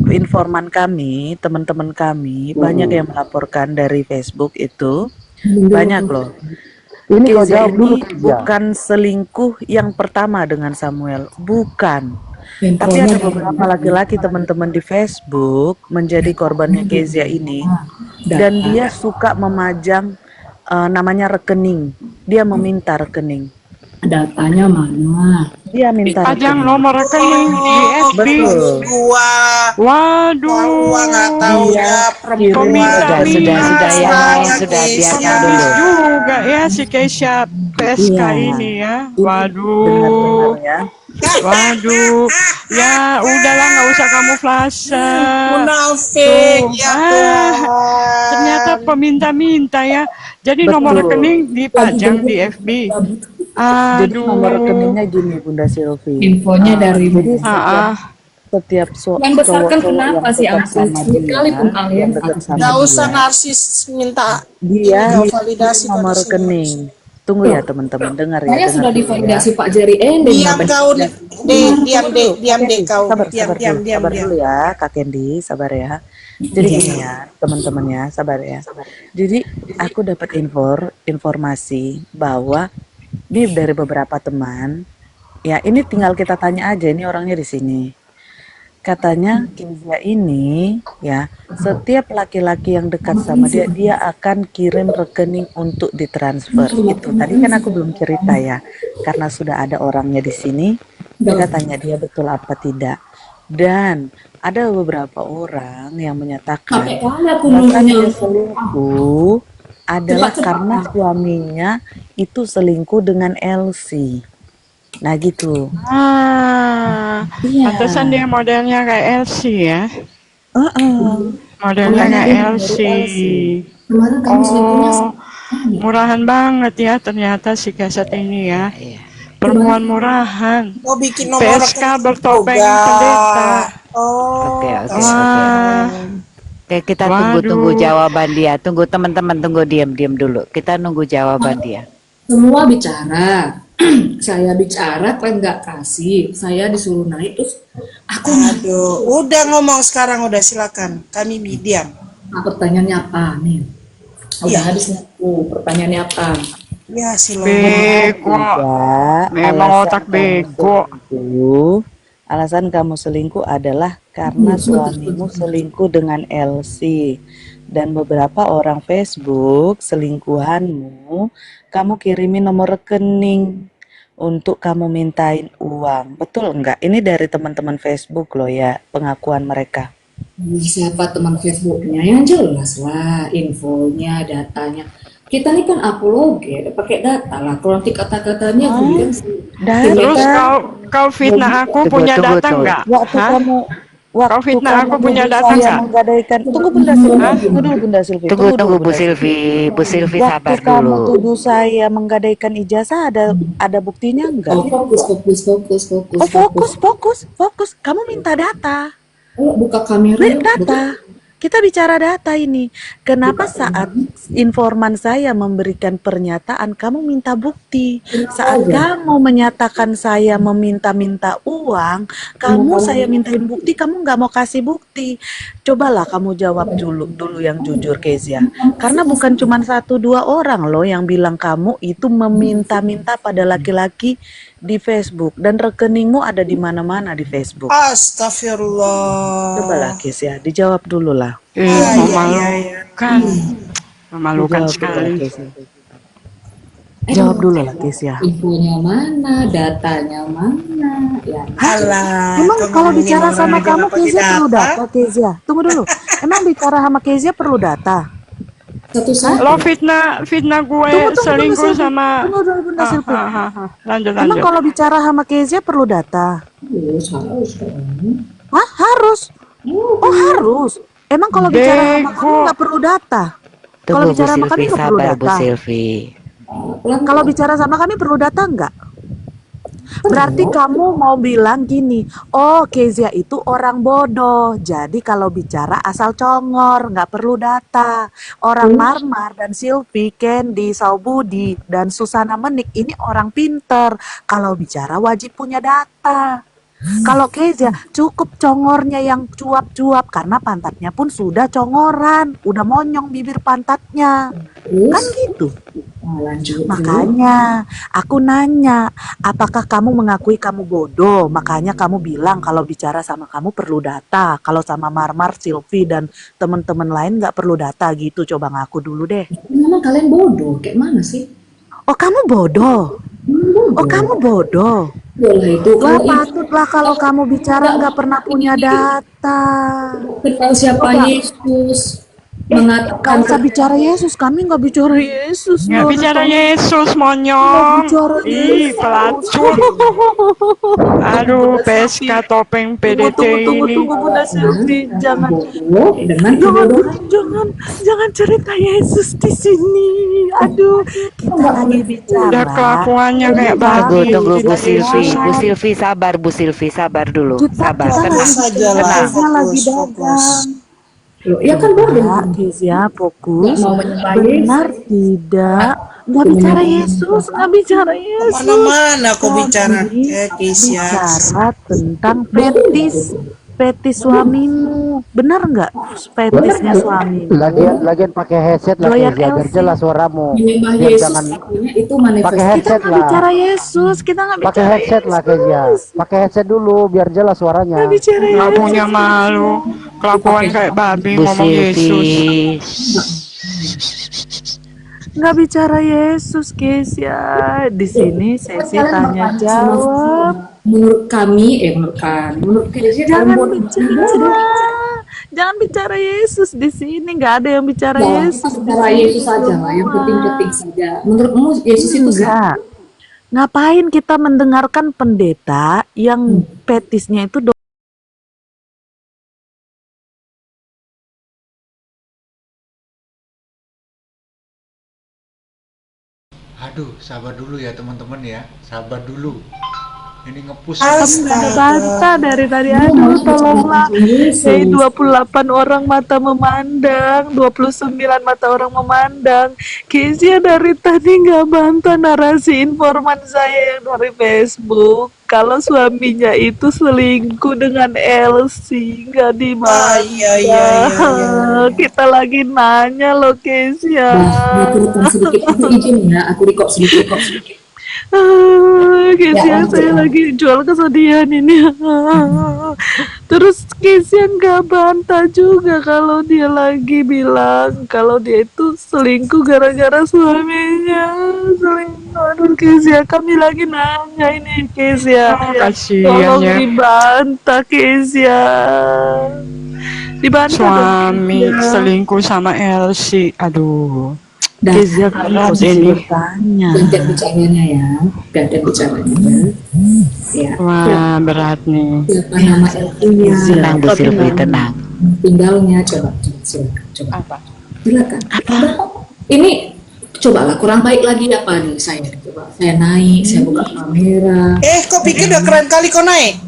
informan kami teman-teman kami banyak yang melaporkan dari Facebook itu banyak loh. Ini kau Kezia jawab dulu ini Kezia. bukan selingkuh yang pertama dengan Samuel, bukan. Yang Tapi pokoknya ada beberapa laki-laki teman-teman di Facebook menjadi korbannya Kezia ini, dan dia suka memajang namanya rekening. Dia meminta rekening. datanya mana? Dia minta Pajang rekening. nomor rekening di FB. Betul. Gua Waduh. gua nggak tahu Iya, ya kirim perempuan. Sudah ya, Lagi sudah biarkan siap. dulu. Juga ya si Keisha PSK Iya. ini ya. Dengar-dengar Waduh. ya. Waduh. Ya udahlah nggak usah kamuflase. Munafik Tuh, ya ah, ternyata Tuhan. peminta-minta ya. Jadi nomor Betul. rekening dipajang di FB. Jadi nomor Aduh. rekeningnya gini Bunda Silvi. Infonya dari Jadi Ah, setiap yang besarkan kenapa sih dekat anak sama sekali pun dia, kalian yang dekat sama Nggak usah dia, narsis minta dia ini validasi kirim nomor pada semua. rekening. Tunggu ya teman-teman, dengar ya. saya dengar sudah dulu divalidasi ya. Pak Jerry Ending. Diam kau deh, diam deh, diam deh kau. Sabar, Diam, sabar diam, dulu, diam, sabar diam. dulu ya, Kak Kendi, sabar ya. Jadi gini ya, teman-teman ya, sabar ya. Jadi aku dapat informasi bahwa ini dari beberapa teman, ya ini tinggal kita tanya aja, ini orangnya di sini. Katanya Kezia ini ya, setiap laki-laki yang dekat sama dia, dia akan kirim rekening untuk ditransfer. Itu tadi kan aku belum cerita ya, karena sudah ada orangnya di sini. Kita tanya dia betul apa tidak. Dan ada beberapa orang yang menyatakan Sampai kali aku bahkan nunggunya. dia selingkuh adalah Cepat-cepat. karena suaminya itu selingkuh dengan Elsie. Nah gitu. Iya. pantesan dia modelnya kayak Elsie ya. Modelnya Makanya kayak dia mirip Elsie. Elsie. Kemarin kamu selingkuhnya Oh, murahan banget ya ternyata si Keset ini ya. Perempuan murahan. Mau bikin nomor PSK rekening bertopeng juga. pendeta. Oh. Oke. Wah, Oke, kita Waduh. tunggu jawaban dia. Tunggu teman-teman, tunggu diam dulu. Kita nunggu jawaban dia. semua bicara. Saya bicara, kalian nggak kasih. Saya disuruh naik terus aku Aduh, udah ngomong sekarang udah silakan. Kami diam. Nah, pertanyaannya apa nih? Udah Iya. habis nih. Pertanyaannya apa? Ya silakan. bego. Ya, Memang alasan otak kamu bego. selingkuh, alasan kamu selingkuh adalah karena suamimu selingkuh dengan Elsie. Dan beberapa orang Facebook selingkuhanmu, kamu kirimin nomor rekening untuk kamu mintain uang. Betul enggak? Ini dari teman-teman Facebook loh ya, pengakuan mereka. Siapa teman Facebooknya? Yang jelas lah, infonya, datanya. Kita ini kan upload ya, pakai data lah. Kalau nanti kata-katanya aku bilang sih. Terus kau fitnah aku punya data tunggu. nggak? Waktu Hah? kamu Kau Waktu fitnah aku kamu punya tuduh data saya nggak? menggadaikan, tunggu Bunda Silvi, tunggu dulu Bunda Silvi, Tunggu, tunggu dulu tunggu Bu Bunda Silvi. Silvi. Bu Silvi Waktu sabar kamu dulu. tuduh saya menggadaikan ijazah ada buktinya enggak? Oh, fokus. Oh, fokus. Kamu minta data. Oh, buka kamera. Data. Kita bicara data ini. Kenapa saat informan saya memberikan pernyataan, kamu minta bukti? Saat kamu menyatakan saya meminta-minta uang, saya mintain bukti, kamu nggak mau kasih bukti. Cobalah kamu jawab dulu yang jujur, Kezia. Karena bukan cuma 1-2 orang loh yang bilang kamu itu meminta-minta pada laki-laki di Facebook, dan rekeningmu ada di mana-mana di Facebook. Astagfirullah. Cobalah Kezia, dijawab dulu lah. Memalukan. Memalukan Dijawab dulu lah, sekali. Kezia. Jawab dulu lah Kezia. Infonya mana, datanya mana, ya. Alah, Emang kalau ngomongin bicara orang sama aja kamu nggak Kezia pakai perlu data. data, Kezia? Tunggu dulu. Emang bicara sama Kezia perlu data? Lo fitnah gue selingkuh Silvi. sama. Tunggu dulu Bunda Silvi. Lanjut. Emang kalau bicara sama Kezia perlu data? Hah? Harus? Oh harus? Emang kalau bicara sama kamu nggak perlu data? Kalau Tunggu Bu bicara sama kami Silvi, nggak perlu sabar Bu data? Silvi. Kalau bicara sama kami perlu data nggak? Berarti kamu mau bilang gini, oh Kezia itu orang bodoh, jadi kalau bicara asal congor, nggak perlu data. Orang Marmar dan Silvi, Candy, Saubudi, dan Susana Menik ini orang pinter, kalau bicara wajib punya data. Kalau Kezia cukup congornya yang cuap-cuap, karena pantatnya pun sudah congoran, udah monyong bibir pantatnya, kan gitu. Makanya aku nanya, apakah kamu mengakui kamu bodoh? Makanya kamu bilang kalau bicara sama kamu perlu data. Kalau sama Marmar, Silvi, dan teman-teman lain nggak perlu data gitu. Coba ngaku dulu deh. Memang kalian bodoh, kayak mana sih? Oh kamu bodoh? Oh kamu bodoh? Boleh itu. Wah patutlah kalau kamu bicara nggak pernah punya data. Kenal siapa Yesus? Mengatakan usah bicara Yesus, kami nggak bicara Yesus. Nggak loh. bicara Yesus, Nggak monyong. bicara Ih, Yesus. pelacur. Aduh, PSK topeng PDT Tunggu, ini. Bunda Silvi, jangan cerita Yesus di sini. Aduh, kita lagi bicara. Udah kelakuannya kayak babi. Tunggu Bu Silvi. Bu Silvi sabar, Bu Silvi sabar dulu. Sabar, tenang. Kita lagi dagang. Ya kan bodoh. Kezia fokus. Nggak mau menyembah Benar tidak? Nggak bicara Yesus, nggak bicara Yesus. Mana-mana kau bicara, Kezia. Bicara tentang fetis suamimu. Benar nggak fetisnya suamimu? Lagian pakai headset lah Doyan Kezia, biar Elsie. jelas suaramu. Menyembah Biar Yesus jangan artinya itu pakai manifestasi. Kita headset nggak lah. bicara Yesus, kita nggak Pakai bicara headset lah Kezia. Pakai headset dulu biar jelas suaranya. Nggak bicara Nggak Yesus. punya malu. Kelakuan kayak babi Bu ngomong Yesus. Nggak bicara Yesus, Kezia. Di sini sesi tanya jawab. Menurut kami, menurut Kezia Jangan bicara. Jangan bicara Yesus di sini. Nggak ada yang bicara Yesus. Bicara Yesus saja lah, yang penting-penting saja. Menurutmu Yesus itu Enggak. Ngapain kita mendengarkan pendeta yang fetisnya itu Aduh, sabar dulu ya teman-teman ya, sabar dulu. Ini ngepus. Kami ada bantah dari tadi. Aduh tolonglah. 28 orang mata memandang, 29 mata orang memandang. Kezia dari tadi nggak bantah narasi informan saya yang dari Facebook. Kalau suaminya itu selingkuh dengan Elsie, nggak dibantah. Iya. Kita lagi nanya loh Kezia. Aku rekam sedikit, aku izin ya, aku record sedikit. Kezia, saya lagi jual kesedihan ini. Terus Kezia nggak bantah juga kalau dia lagi bilang kalau dia itu selingkuh gara-gara suaminya selingkuh. Aduh Kezia, kami lagi nanya ini Kezia. Kasihan Tolong ya. dibantah Kezia. Dibantah dong, Suami Kezia. selingkuh sama Elsie. Aduh. Kezia kamu posisi bertanya. Gantian bicaranya ya, gantian bicaranya ya. Wah, berat nih. Siapa nama LP-nya? Tenang Bu Silvi, tenang. Tinggalnya coba silakan. Coba. Apa? Silakan. Apa? Ini cobalah kurang baik lagi apa nih saya? Coba saya naik, saya buka kamera. Kok pikir udah keren kali kau naik?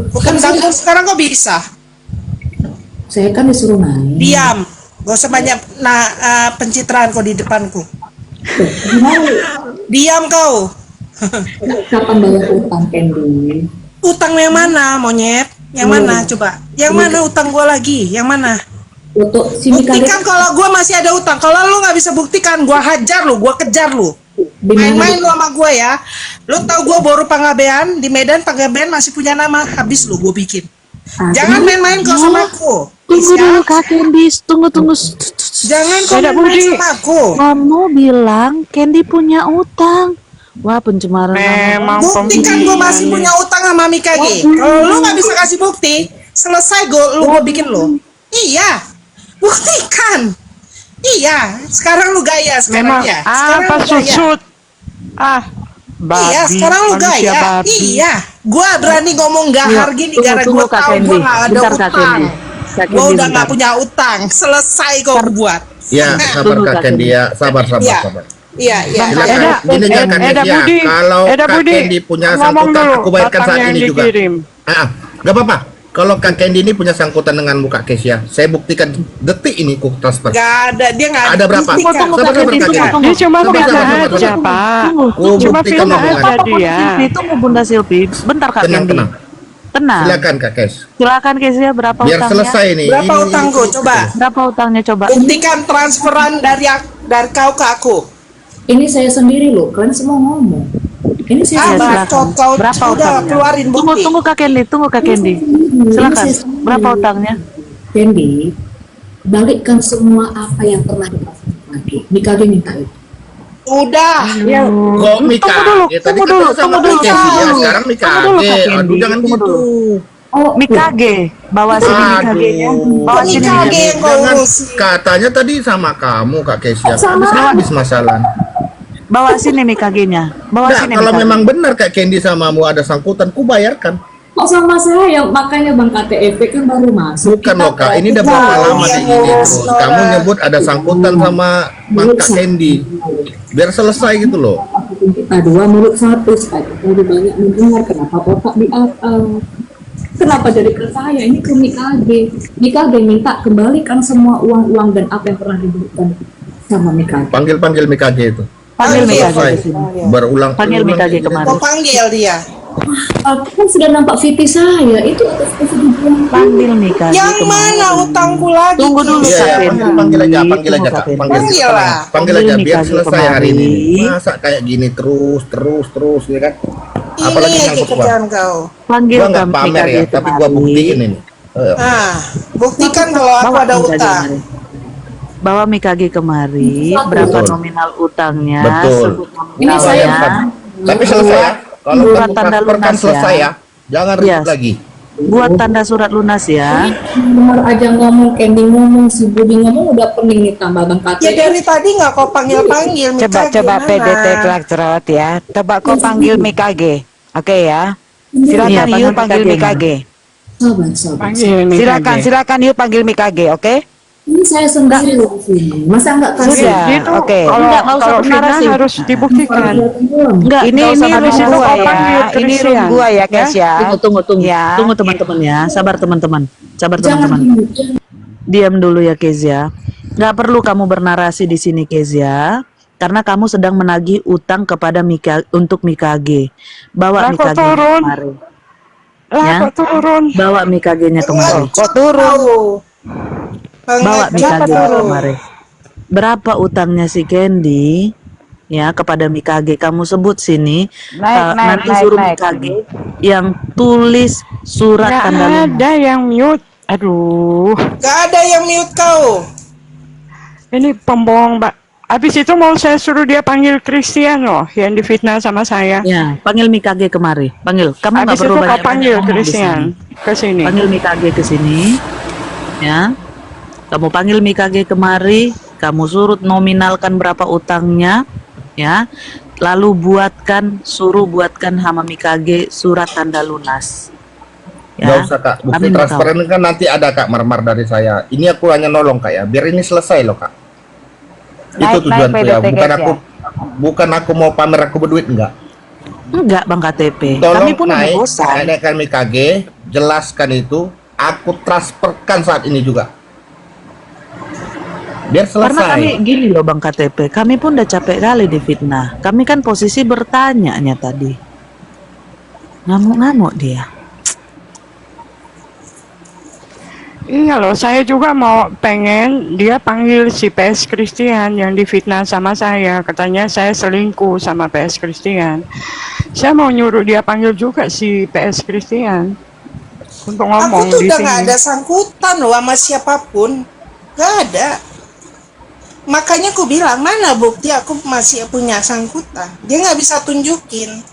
Bukan dangdut sekarang kok bisa? Saya kan disuruh naik. Diam. Gak usah banyak pencitraan kau di depanku. Diam kau. Kapan bayar utang, Candy? Utang yang mana, monyet? Yang mana coba? Yang mana utang gua lagi? Yang mana? Buktikan kalau gua masih ada utang. Kalau lu nggak bisa buktikan, gua hajar lu, gua kejar lu. Main-main lu sama gua ya. Lu tahu gua baru Panggabean di Medan, Panggabean masih punya nama, habis lu gua bikin. Jangan main-main kau sama aku. Tunggu dulu Kak Candy, tunggu. Jangan kau main-main sama aku. Kamu bilang Candy punya utang. Wah, pencemaran nama. Buktikan gue masih punya utang sama Mikage. Kalau lu nggak bisa kasih bukti, selesai gue bikin lu. Iya, buktikan. Iya, sekarang lu gaya sekarang Memang ya. Sekarang apa lu gaya. susut? Iya, sekarang lu manusia gaya. babi. Iya, gue berani ngomong gahar gini gara gue tahu gue nggak ada utang. Gue udah nggak punya utang. Selesai kau buat. Ya, sabar Kak Candy ya, sabar. Iya. Silakan. Gini Kak Candy ya, kalau Kak Candy punya sangkutan, aku bayarkan saat ini juga. Gak apa-apa. Kalau Kak Candy ini punya sangkutan dengan muka Kesia, saya buktikan detik ini ku transfer. Gak ada, dia nggak ada berapa? Dia cuma fitnah aja, Pak. Cuma fitnah aja dia. Tunggu Bunda Silvi, bentar Kak Candy. Tenang. Silakan Kak Kes. Silakan Kesia, berapa biar utangnya? selesai nih. Berapa utangku? Coba. Berapa utangnya coba? Buktikan transferan dari kau ke aku. Ini saya sendiri loh, kalian semua ngomong. Ini saya kau berapa udah utangnya? keluarin bukti. Tunggu Kak Candy. Silakan. Berapa utangnya? Candy, balikkan semua apa yang pernah dipasang lagi. Mikage minta itu. Udah. Kok Mikage? Tunggu dulu. Sekarang Mikage. Aduh, jangan gitu. Mikage, bawa sini Mikage-nya. Bawa sini Mikage yang kau urus. Katanya tadi sama kamu Kak Kesia. Habis masalah. Bawa sini Mikage-nya. Bawa Nah, sini. kalau Mikage. memang benar Kak Candy samamu ada sangkutan, ku bayarkan. Kok sama saya, makanya Bang KTP kan baru masuk. Bukan loh Kak, ini udah berapa lama di ini terus. Kamu nyebut ada sangkutan sama Bang Kak Candy. Biar selesai gitu loh. Kita dua mulut satu, supaya kita lebih banyak mendengar kenapa otak di akal. Kenapa jadi ke saya? Ini ke Mikage. Mikage minta kembalikan semua uang-uang dan apa yang pernah diberikan sama Mikage. Panggil Mikage itu. Panggil Mikage Selesai. ke sini. Berulang. Panggil Mikage kemarin. Kau panggil dia. Aku kan sudah nampak VT saya, itu Panggil Mikage. Yang mana utangku lagi? Tunggu dulu Iya, Kak panggil aja Kak. Panggil lah. Panggil aja biar Mikage selesai hari ini. kembali. Masa kayak gini terus ya kan? Apalagi Ini aja nyangkut uang. kerjaan kau. Panggil Gua nggak pamer ya, tapi gua buktiin ini. Buktikan kalau aku ada utang. Bawa Mikage kemari, berapa Betul. nominal utangnya? Betul. Sebut Ini nominalnya. saya Tapi selesai ya. Kalau Surat kamu tanda transfer kan lunas selesai ya. ya. Jangan ribut Yes. lagi. Buat tanda surat lunas ya. benar aja ngomong, Candy ngomong, si Budi ngomong, udah pening nih tambah Bang KTP. Ya dari tadi nggak kau panggil. Coba PDT Klakcerot ya. Coba kau panggil Mikage. Oke ya. Silakan Iya, yuk panggil Mikage. Sabar. Silakan yuk panggil Mikage, oke? Ini saya sendiri loh di sini. Masa nggak kasih? Sudah, Itu oke. kalau fitnah harus dibuktikan. Enggak, Ini habis itu room gua kau panggil ya. Ini Christian. room gua ya, guys ya. Tunggu. Ya. Tunggu teman-teman ya. Sabar teman-teman. Jangan teman-teman. gini. Diam dulu ya Kezia. Nggak perlu kamu bernarasi di sini Kezia, karena kamu sedang menagih utang kepada untuk Mikage. Bawa Lah, kok Mikage turun? kemari. Lah, kok turun? Bawa Mikage-nya kemari. Kok turun? Bawa Mikage turun. kemari. Berapa utangnya si Candy ya kepada Mikage? Kamu sebut sini. Nanti suruh Mikage yang tulis surat Nggak tanda lunas. ada yang mute. Aduh, Gak ada yang mute kau. ini pembohong, Mbak. Habis itu mau saya suruh dia panggil Christian loh, yang difitnah sama saya. Ya, panggil Mikage kemari. Panggil. Kamu nggak Habis perlu itu kau banyak-banyak panggil ngomong di Christian sini. ke sini. Panggil Mikage ke sini. Ya. Kamu panggil Mikage kemari, kamu nominalkan berapa utangnya, ya. Lalu suruh buatkan sama Mikage surat tanda lunas. Nggak usah kak, bukti transparan kan nanti ada kak marmar dari saya. Ini aku hanya nolong kak ya, biar ini selesai loh kak. Itu tujuanku ya, bukan aku mau pamer aku berduit, enggak. Enggak Bang KTP, Tolong kami pun ada bosan. naikkan Mikage, jelaskan itu, aku transferkan saat ini juga. Biar selesai. Karena kami gini loh Bang KTP, kami pun udah capek kali difitnah. Kami kan posisi bertanya tadi. Ngamuk-ngamuk dia. Iya loh, saya juga pengen dia panggil si PS Christian yang difitnah sama saya. Katanya saya selingkuh sama PS Christian. Saya mau nyuruh dia panggil juga si PS Christian untuk ngomong Aku tuh di udah sini. nggak ada sangkutan loh sama siapapun, nggak ada. Makanya aku bilang, mana bukti aku masih punya sangkutan. Dia nggak bisa tunjukin.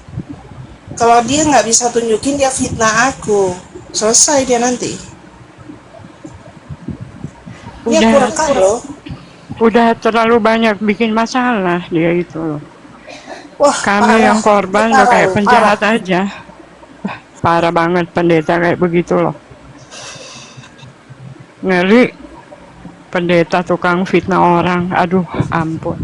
Kalau dia nggak bisa tunjukin, dia fitnah aku. Selesai dia nanti. Dia kurang loh. Udah terlalu banyak bikin masalah dia itu loh. Wah, Kami parah. yang korban udah kayak penjahat aja. Wah, parah banget pendeta kayak begitu loh. Ngeri. Pendeta tukang fitnah orang. Aduh, ampun.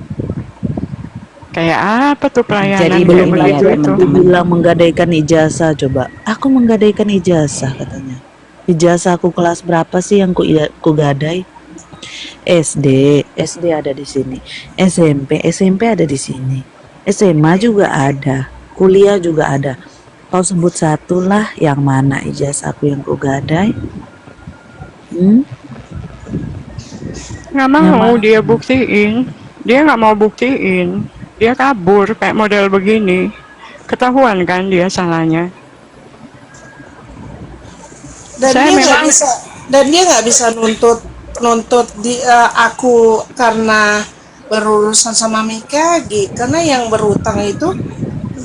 Kayak apa tuh pelayanan? Jadi belum begitu itu? bilang menggadaikan ijazah, coba. Aku menggadaikan ijazah katanya. Ijazah aku kelas berapa sih yang ku gadai? SD ada di sini. SMP ada di sini. SMA juga ada. Kuliah juga ada. Kau sebut satu lah, yang mana ijazah aku yang ku gadai? Nggak mau dia buktiin. Dia nggak mau buktiin. Dia kabur kayak model begini. Ketahuan kan dia salahnya. Dan Saya dia nggak memang- bisa, nuntut aku karena berurusan sama Mikage, karena yang berutang itu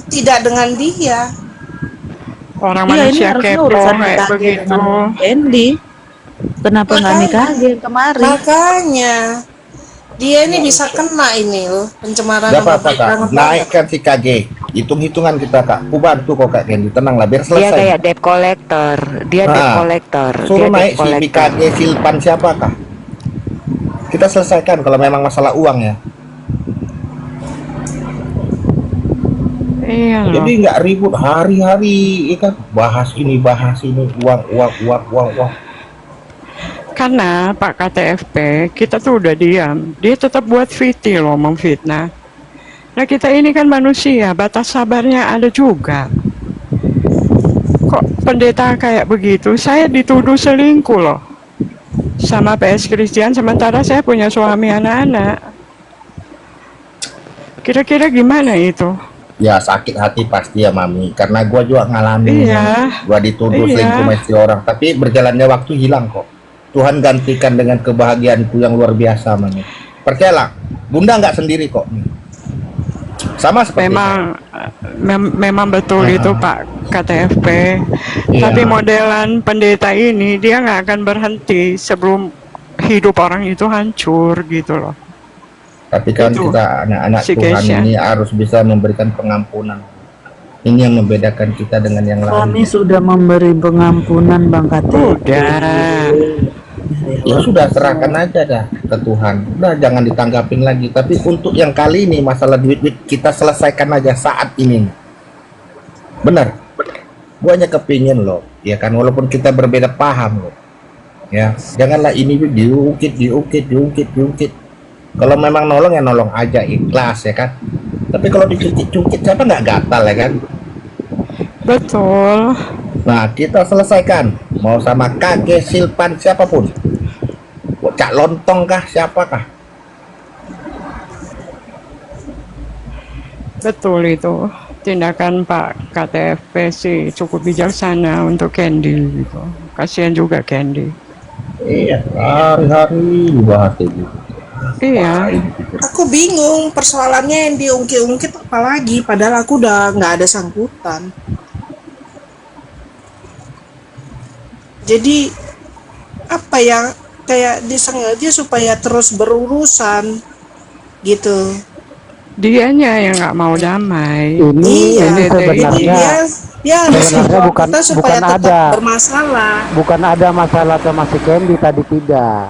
tidak dengan dia. Orang Iya, ini manusia harusnya kepo urusan kayak Mikage begitu. dengan Candy. Kenapa nggak Mikage yang kemarin? Makanya dia ini bisa kena ini loh, pencemaran Gak apa-apa nama kak, baik. naikkan si KG. Hitung-hitungan kita kak, ku bantu kok kak Candy, tenanglah biar Dia selesai. kayak debt collector. Dia debt Nah, collector. Suruh Dia naik debt si collector. KG Silpan siapa kak? Kita selesaikan kalau memang masalah uang ya. Iya loh. Jadi nggak ribut hari-hari, ya kan? Bahas ini, uang. Karena Pak KTFP, kita tuh udah diam. Dia tetap buat VT loh, memfitnah. Nah kita ini kan manusia, batas sabarnya ada juga. Kok pendeta kayak begitu? Saya dituduh selingkuh loh sama PS Christian, sementara saya punya suami anak-anak. Kira-kira gimana itu? Ya sakit hati pasti ya mami, karena gua juga ngalamin. Iya. Gua dituduh Iya. selingkuh sama istri orang, tapi berjalannya waktu hilang kok. Tuhan gantikan dengan kebahagiaanku yang luar biasa mami. Percayalah, bunda nggak sendiri kok. Sama seperti Memang betul itu Pak KTFP. Iya. Tapi modelan pendeta ini dia nggak akan berhenti sebelum hidup orang itu hancur gitu loh. Tapi kan Itu. kita anak-anak Si Tuhan Keisha. ini harus bisa memberikan pengampunan. Ini yang membedakan kita dengan yang lain. Kami sudah memberi pengampunan Bang KTP. Udah. Ya sudah, serahkan aja dah ke Tuhan. Udah jangan ditanggapin lagi. Tapi untuk yang kali ini masalah duit-duit kita selesaikan aja saat ini. Benar. Gua hanya kepingin loh, ya kan, walaupun kita berbeda paham loh. Ya, janganlah ini diungkit. Kalau memang nolong ya nolong aja, ikhlas ya kan. Tapi kalau dicungkit siapa nggak gatal ya kan? Betul. Nah kita selesaikan. Mau sama KG Silpan siapapun. Cak Lontong kah siapakah? Betul itu. Tindakan Pak KTFP sih cukup bijaksana untuk Candy gitu. Kasihan juga Candy. Iya, hari-hari dibahas kayak gitu. Iya. Aku bingung persoalannya yang diungkit-ungkit apalagi, padahal aku udah nggak ada sangkutan. Jadi apa yang kayak disengaja supaya terus berurusan gitu. Dianya yang nggak mau damai. Ini Iya, sebenarnya dia harus sebenarnya ngejauh bukan kita supaya bukan tetap ada bermasalah. bukan ada masalah sama si Candy tadi, tidak.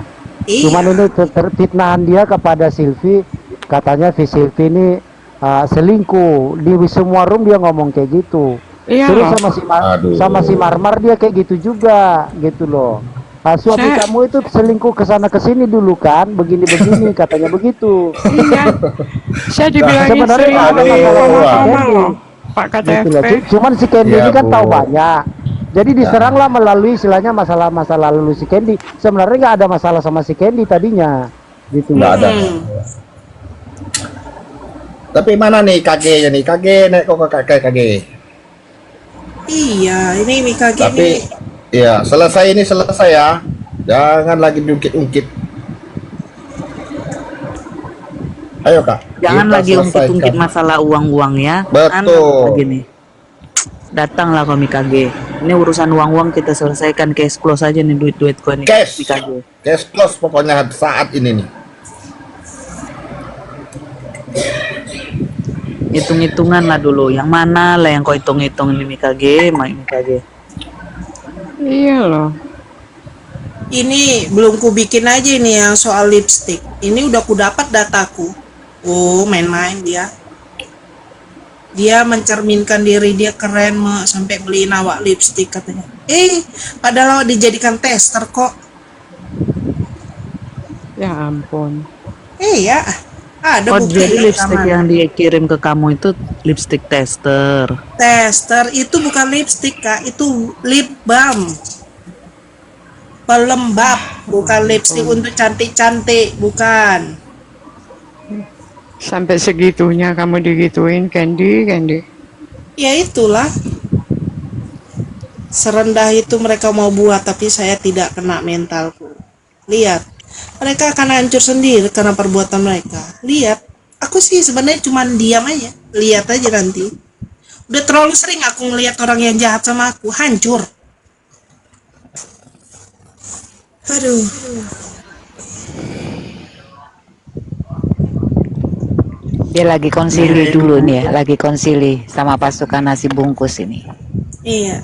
Cuman Iya. ini fitnahan dia kepada Silvi, katanya si Silvi ini selingkuh di semua room, dia ngomong kayak gitu. Iya Terus loh. sama si Marmar dia kayak gitu juga gitu loh. Suami Saya- kamu itu selingkuh ke sana ke sini dulu kan, begini-begini katanya begitu. Iya. Saya dibilangin Sebenarnya nggak ada selingkuh masalah sama si sama Candy. loh, Pak Gitu loh. KTP. Cuman si Candy Ya, ini kan Bu. tahu banyak. Jadi diseranglah melalui istilahnya masalah-masalah lalu si Candy. Sebenarnya nggak ada masalah sama si Candy tadinya. Gitu Nggak loh. ada. Tapi mana nih KG-nya nih? KG naik kok ke KG. Iya, ini Mikage Tapi ini ya selesai ya. Jangan lagi diungkit-ungkit. Ayo Kak. Jangan kita lagi selesaikan. ungkit-ungkit masalah uang-uang ya. Betul. Gini. Datanglah ke Mikage. Ini urusan uang-uang kita selesaikan, cash close aja nih, duit-duit gua nih. Cash. Mikage. Cash close pokoknya saat ini nih. Hitung-hitungan lah dulu. Yang mana lah yang kau hitung-hitung ini Mikage, Mikage. Iya loh. ini belum ku bikin aja ini yang soal lipstick. Ini udah ku dapat dataku. Oh, main-main dia. Dia mencerminkan diri dia keren sampai beliin awak lipstick katanya. Padahal awak dijadikan tester kok. Ya ampun. Ya. Ada Oh, bukti jadi di lipstick rekaman. yang dia kirim ke kamu itu lipstick tester. Tester itu bukan lipstick, Kak. Itu lip balm. Pelembab, bukan lipstick untuk cantik-cantik, bukan. Sampai segitunya kamu digituin, Candy. Ya itulah. Serendah itu mereka mau buat, tapi saya tidak kena mentalku. Lihat, mereka akan hancur sendiri karena perbuatan mereka. Lihat, aku sih sebenarnya cuma diam aja. Lihat aja nanti. Udah terlalu sering aku ngelihat orang yang jahat sama aku, hancur. Aduh. Dia lagi konsili dulu nih ya, lagi konsili sama pasukan nasi bungkus ini. Iya.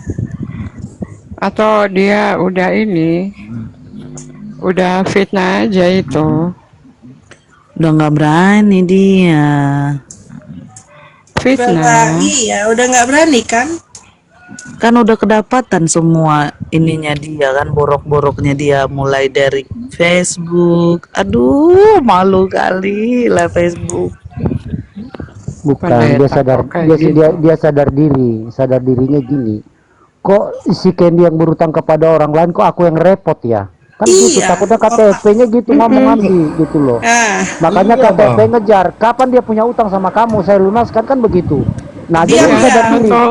Atau dia udah ini, udah fitnah aja itu. Udah nggak berani dia. Fitnah. Iya, udah nggak berani kan? Kan udah kedapatan semua ininya dia kan, borok-boroknya dia, mulai dari Facebook. Aduh, malu kali lah Facebook. Bukan, dia sadar dia sadar dirinya gini. Kok si Candy yang berutang kepada orang lain, kok aku yang repot ya? Kan gitu, takutnya KTP-nya gitu ngomong nanti gitu loh. Makanya Iya, KTP ngejar, kapan dia punya utang sama kamu, saya lunaskan, kan begitu. Nah, Dia jadi sadar betul. diri,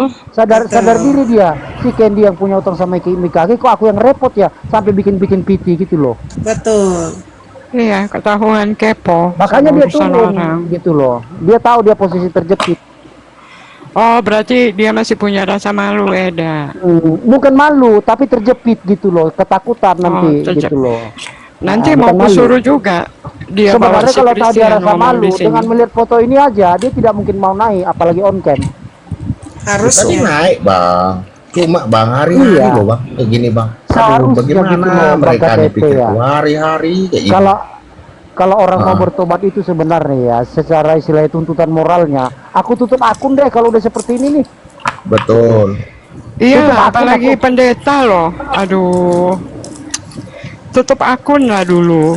sadar diri dia. Si Candy yang punya utang sama Mikage, kok aku yang repot ya, sampai bikin PT gitu loh. Betul. Iya, ketahuan kepo. Makanya sama dia urusan turun orang. gitu loh. Dia tahu dia posisi terjepit. Oh, berarti dia masih punya rasa malu, Eda. Bukan malu, tapi terjepit gitu loh, ketakutan nanti gitu loh. Nanti Nah, mau bukan malu. kusuruh juga. Dia bawa Sebenarnya si kalau tahu dia Christian rasa ngomong malu di sini. dengan melihat foto ini aja, dia tidak mungkin mau naik, apalagi on cam. Tadi naik bang. Cuma bang hari-hari Iya. loh bang. Kayak gini bang. Aduh, Seharusnya bagaimana gitu loh, Bang mereka nih KTP pikir ya. hari-hari kayak gini. Kalau orang mau bertobat itu sebenarnya ya, secara istilah tuntutan moralnya, aku tutup akun deh kalau udah seperti ini nih. Betul. Iya, Tutup akun apalagi pendeta loh. Aduh. Tutup akun lah dulu.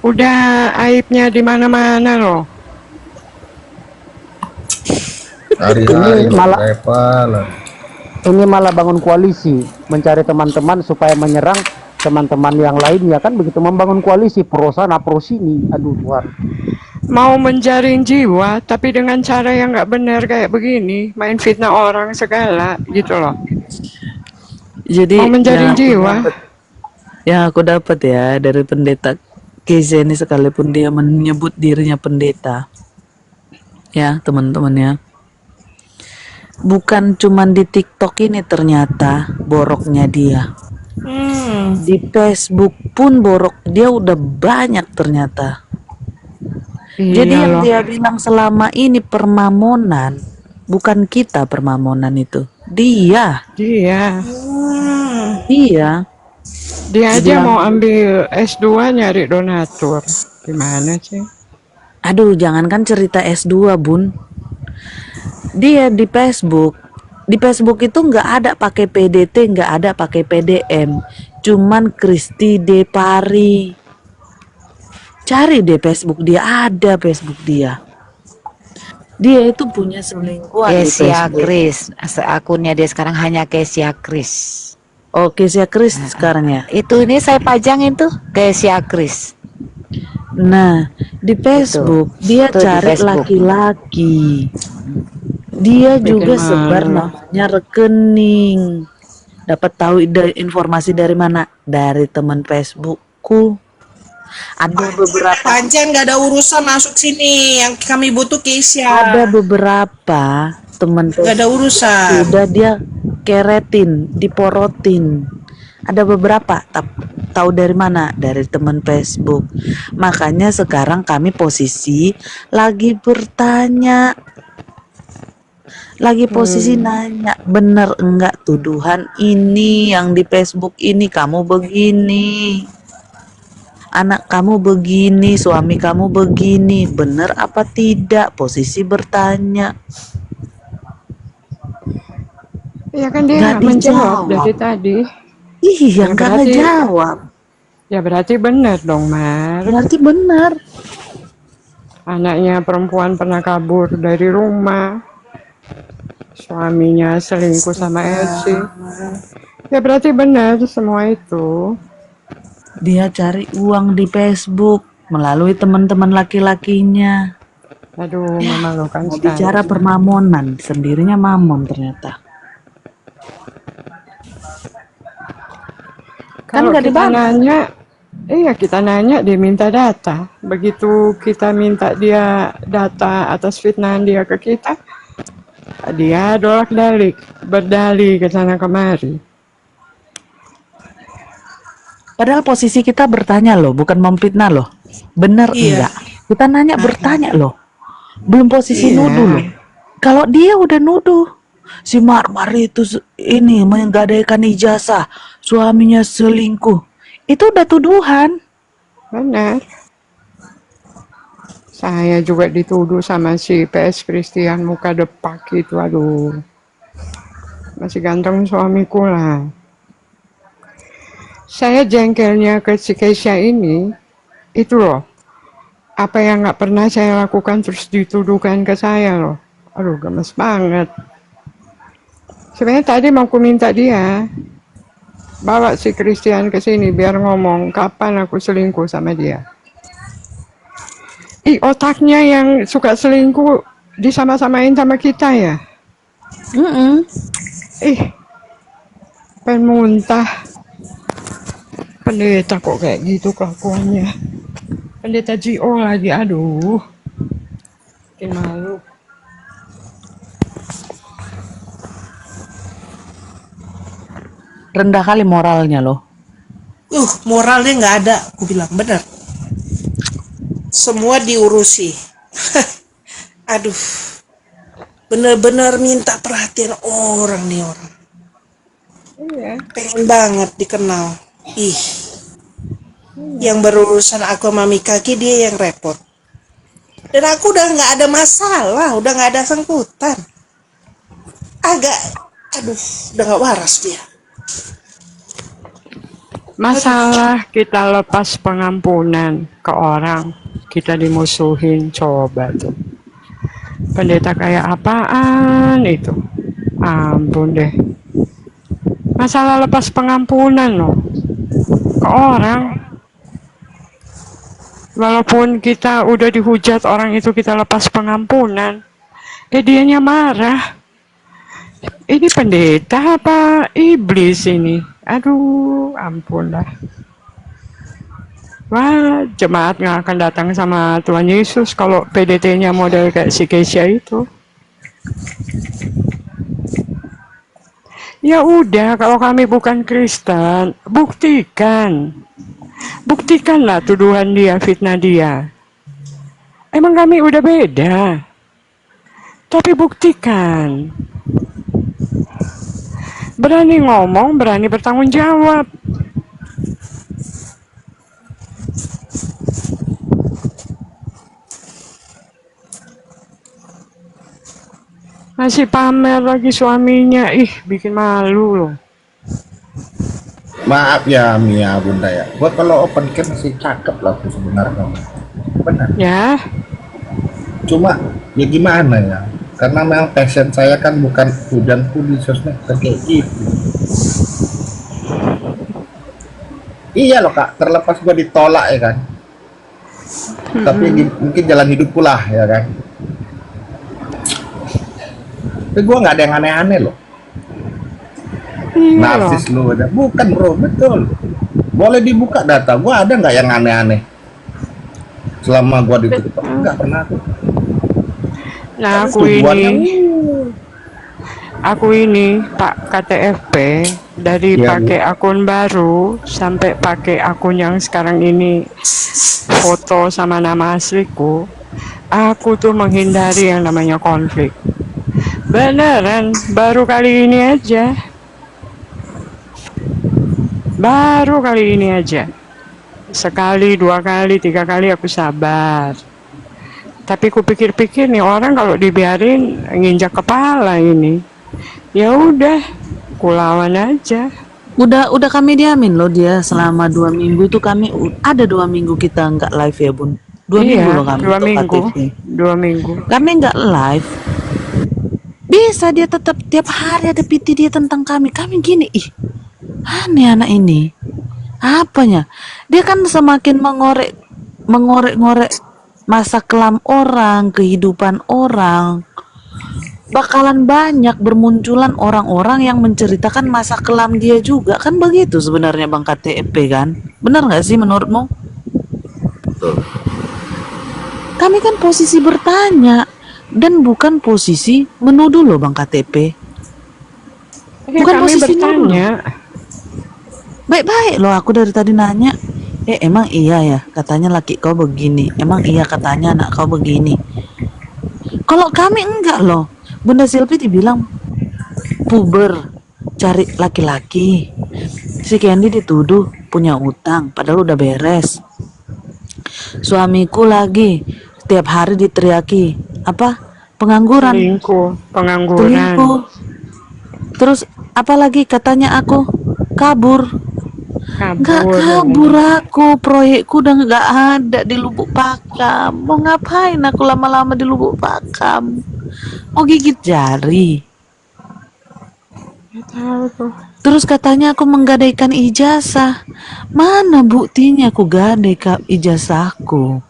Udah aibnya di mana-mana loh. Hari-hari Ini malah- repot. Ini malah bangun koalisi, mencari teman-teman supaya menyerang teman-teman yang lainnya, kan begitu, membangun koalisi pro sana pro sini. Aduh Tuhan. Mau menjaring jiwa, tapi dengan cara yang nggak benar kayak begini, main fitnah orang segala, gitu loh. Jadi Mau menjaring yang jiwa. yang aku dapat ya dari pendeta Keze ini, sekalipun dia menyebut dirinya pendeta, ya teman-teman ya, bukan cuman di TikTok ini ternyata boroknya dia, Di Facebook pun borok dia udah banyak ternyata. Jadi Iya yang loh. dia bilang selama ini permamonan, bukan kita permamonan itu. Dia. Dia Dia aja dibilang, mau ambil S2 nyari donatur. Gimana sih? aduh jangankan cerita S2 bun. Dia di Facebook. Di Facebook itu nggak ada pakai PDT, nggak ada pakai PDM. Cuman Kristi Depari. Cari deh Facebook dia, ada Facebook dia. Dia itu punya selingkuhan di Kesia Facebook. Kris, akunnya dia sekarang hanya Kesia Kris. Oh, Kesia Kris sekarang ya. Itu ini saya pajang itu Kesia Kris. Nah, di Facebook dia Itu di cari Facebook. laki-laki. Dia juga Bikin sebar malu. namanya rekening. Dapat tahu informasi dari mana? Dari teman Facebookku. Ada beberapa Pancen nggak ada urusan masuk sini. Yang kami butuh Keisha. ada beberapa teman Nggak ada urusan. udah dia keretin, diporotin. Ada beberapa tahu dari mana? Dari teman Facebook. Makanya sekarang kami posisi lagi bertanya, lagi posisi nanya, bener enggak tuduhan ini yang di Facebook ini, kamu begini, anak kamu begini, suami kamu begini, bener apa tidak? Posisi bertanya. Ya kan dia Nggak nggak menjawab dijawab. dari tadi. Iya, Ya nggak berarti- ngejawab. Ya berarti benar dong, Mar. Berarti benar. Anaknya perempuan pernah kabur dari rumah. Suaminya selingkuh sama Elsie. Ya berarti benar semua itu. Dia cari uang di Facebook melalui teman-teman laki-lakinya. Aduh, memalukan Mau sekali. bicara permamonan, sendirinya mamon ternyata. Kan Kalau nggak kita dibahas. nanya, kita nanya dia minta data. Begitu kita minta dia data atas fitnahan dia ke kita, dia dolak-dalik, berdalih ke sana kemari. Padahal posisi kita bertanya loh, bukan memfitnah loh. Bener Iya. enggak? Kita nanya bertanya loh. Belum posisi Iya. nuduh loh. Kalau dia udah nuduh, si Marmar itu ini menggadaikan ijazah, suaminya selingkuh. Itu udah tuduhan. Benar. Saya juga dituduh sama si PS Christian muka depak itu, aduh. Masih ganteng suamiku lah. Saya jengkelnya ke si Keisha ini, itu loh. Apa yang nggak pernah saya lakukan terus dituduhkan ke saya loh. Aduh, gemes banget. Sebenarnya tadi mau ku minta dia bawa si Christian ke sini biar ngomong kapan aku selingkuh sama dia. Otaknya yang suka selingkuh disama-samain sama kita ya. Pengen muntah. Pendeta kok kayak gitu kelakuannya. Pendeta Gio lagi, aduh. Bikin malu. Rendah kali moralnya loh. Moralnya nggak ada, aku bilang benar. Semua diurusi. Aduh, bener-bener minta perhatian orang nih orang. Iya. Pengen banget dikenal. Yang berurusan aku sama Mikaki dia yang repot. Dan aku udah nggak ada masalah, udah nggak ada sengkutan. Udah nggak waras dia. Masalah kita lepas pengampunan ke orang, kita dimusuhin, coba tuh. Pendeta kayak apaan itu? Ampun deh. Masalah lepas pengampunan loh ke orang. Walaupun kita udah dihujat orang itu kita lepas pengampunan, dianya marah. Ini pendeta apa iblis ini? Aduh, ampun dah. Wah, jemaat nggak akan datang sama Tuhan Yesus kalau PDT-nya model kayak si Keisha itu. Ya udah, kalau kami bukan Kristen, buktikanlah tuduhan dia, fitnah dia. Emang kami udah beda, tapi buktikan. Berani ngomong, berani bertanggung jawab. Masih pamer lagi suaminya, ih bikin malu loh. Maaf ya Mia Bunda ya, gua kalau open cam masih cakep lah tuh sebenarnya, benar ya. Cuma ya gimana ya, karena memang passion saya kan bukan hujanku di sosmed kayak gitu. Iya loh Kak, terlepas gua ditolak ya kan, tapi mungkin jalan hidupku lah ya kan. Tapi gue nggak ada yang aneh-aneh loh. Narsis lu ada. Bukan bro, betul. Boleh dibuka data. Gue ada nggak yang aneh-aneh? Selama gue ditutup, nggak pernah tuh. Nah aku ini Pak KTFP dari Ya, pakai akun baru sampai pakai akun yang sekarang ini foto sama nama asliku. Aku tuh menghindari yang namanya konflik. Beneran, baru kali ini aja. Sekali, 2 kali, 3 kali aku sabar. Tapi ku pikir-pikir nih orang kalau dibiarin nginjak kepala ini. Ya udah, ku lawan aja. Udah kami diamin loh dia selama 2 minggu itu kami ada 2 minggu kita nggak live ya Bun. 2 minggu loh kami 2 minggu. KTV. 2 minggu. Kami nggak live. Bisa dia tetap tiap hari ada PT dia tentang kami. Kami gini, ih aneh anak ini. Apanya? Dia kan semakin mengorek-ngorek masa kelam orang, kehidupan orang. Bakalan banyak bermunculan orang-orang yang menceritakan masa kelam dia juga. Kan begitu sebenarnya Bang KTP kan? Benar nggak sih menurutmu? Kami kan posisi bertanya dan bukan posisi menuduh loh Bang KTP. Bukan posisi bertanya. Baik-baik loh aku dari tadi nanya. Emang iya ya katanya laki kau begini. Emang iya katanya anak kau begini. Kalau kami enggak loh. Bunda Silvi dibilang puber cari laki-laki. Si Candy dituduh punya utang padahal udah beres. Suamiku lagi tiap hari diteriaki apa pengangguran, pengangguran. Terus apalagi katanya aku kabur. Nggak kabur aku, proyekku udah nggak ada di Lubuk Pakam. Mau ngapain aku lama-lama di Lubuk Pakam? Mau gigit jari. Terus katanya aku menggadaikan ijazah. Mana buktinya aku gadai ijazahku?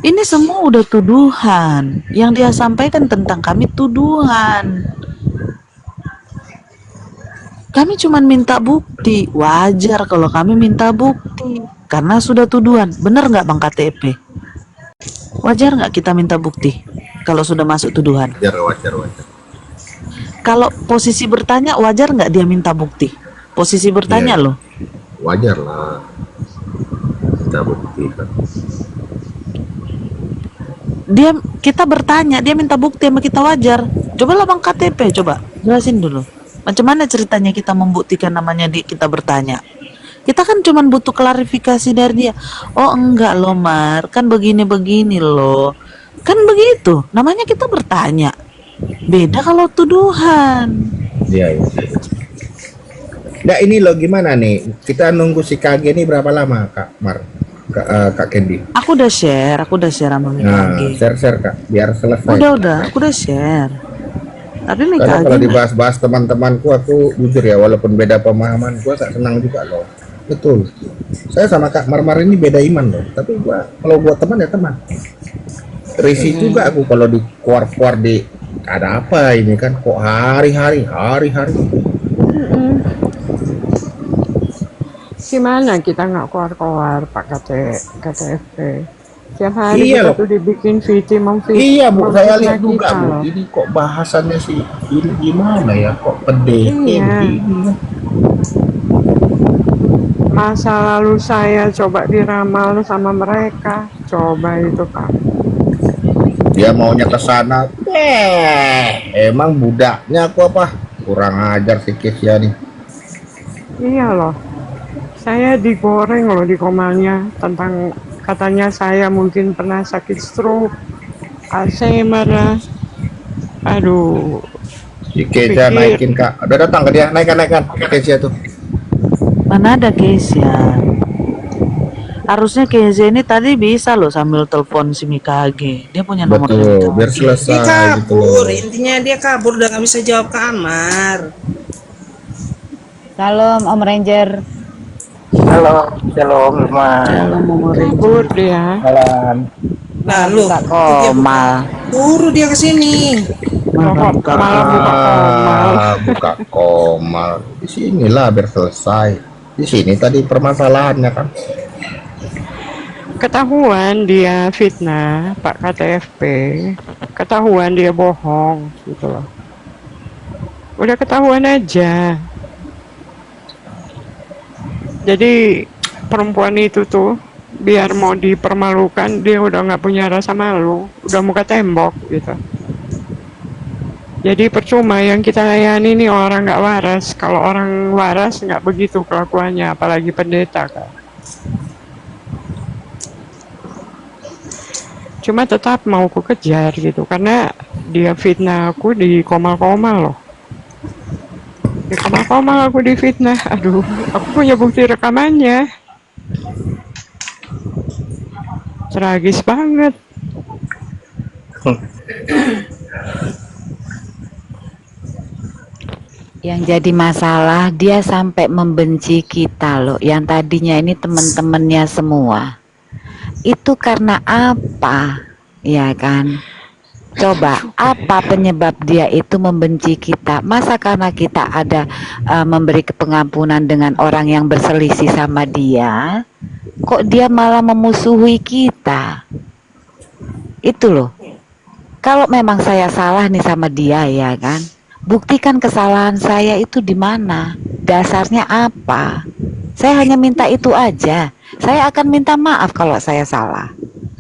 Ini semua udah tuduhan. Yang dia sampaikan tentang kami tuduhan. Kami cuma minta bukti. Wajar kalau kami minta bukti. Karena sudah tuduhan. Bener nggak Bang KTP? Wajar nggak kita minta bukti? Kalau sudah masuk tuduhan? Wajar. Kalau posisi bertanya, wajar nggak dia minta bukti? Posisi bertanya loh. Wajar lah. Minta bukti kan. Kita bertanya, dia minta bukti sama kita, wajar. Cobalah Bang KTP, coba jelasin dulu. Macam mana ceritanya kita membuktikan namanya kita bertanya? Kita kan cuma butuh klarifikasi dari dia. Oh enggak loh Mar, kan begini-begini loh. Kan begitu, namanya kita bertanya. Beda kalau tuduhan. Iya. Nah ini loh gimana nih? Kita nunggu si KG ini berapa lama Kak Mar? Kak Candy. Aku udah share sama Mika. Nah, share Kak, biar selesai. Udah, aku udah share. Tapi Mika karena kalau dibahas-bahas teman-temanku, aku jujur ya, walaupun beda pemahaman, gua tak senang juga loh. Betul. Saya sama Kak Marmar ini beda iman loh. Tapi kalau gua teman ya teman. Risih juga aku kalau di keluar di ada apa ini kan kok hari-hari. Gimana kita nggak keluar-keluar Pak KTFP? Tiap hari Iya kita loh. tuh dibikin Iya Bu, saya memfitnah lihat juga kita Bu. loh. Ini kok bahasannya sih ini gimana ya? Kok pendete Iya. begini? Masa lalu saya coba diramal sama mereka. Coba itu Pak. Dia maunya ke sana. Emang budaknya aku apa? Kurang ajar si Kesia nih. Iya loh. Saya digoreng loh di komalnya tentang katanya saya mungkin pernah sakit stroke, Alzheimer lah. Aduh, Si Kesia pikir naikin Kak. Udah datang ke dia, naikkan Kesia tuh. Mana ada Keisha? Harusnya Keisha ini tadi bisa loh sambil telepon si Mikage. Dia punya nomor Betul, biar Mikage. Dia selesai gitu kabur, loh. intinya dia kabur udah nggak bisa jawab ke Amar. Salam Om Ranger. Halo, shalom semua. Kalau mau kabur dia. Malam. Nah lu, Buka dia komal. buru dia ke sini. Malah buka komal. Buka komal. Di sinilah biar selesai. Di sini tadi permasalahannya kan. Ketahuan dia fitnah Pak KTFP, ketahuan dia bohong gitu loh. Udah ketahuan aja. Jadi perempuan itu tuh biar mau dipermalukan dia udah nggak punya rasa malu, udah muka tembok gitu. Jadi percuma yang kita layani ini orang nggak waras. Kalau orang waras nggak begitu kelakuannya, apalagi pendeta kan. Cuma tetap mau ku kejar gitu karena dia fitnah aku di komal-komal loh. Di komal-komal aku difitnah. Aduh, aku punya bukti rekamannya. Tragis banget. Yang jadi masalah dia sampai membenci kita loh. Yang tadinya ini teman-temannya semua. Itu karena apa? Ya kan? Coba apa penyebab dia itu membenci kita? Masa karena kita ada memberi pengampunan dengan orang yang berselisih sama dia, kok dia malah memusuhi kita? Itu loh. Kalau memang saya salah nih sama dia ya kan, buktikan kesalahan saya itu di mana, dasarnya apa. Saya hanya minta itu aja. Saya akan minta maaf kalau saya salah.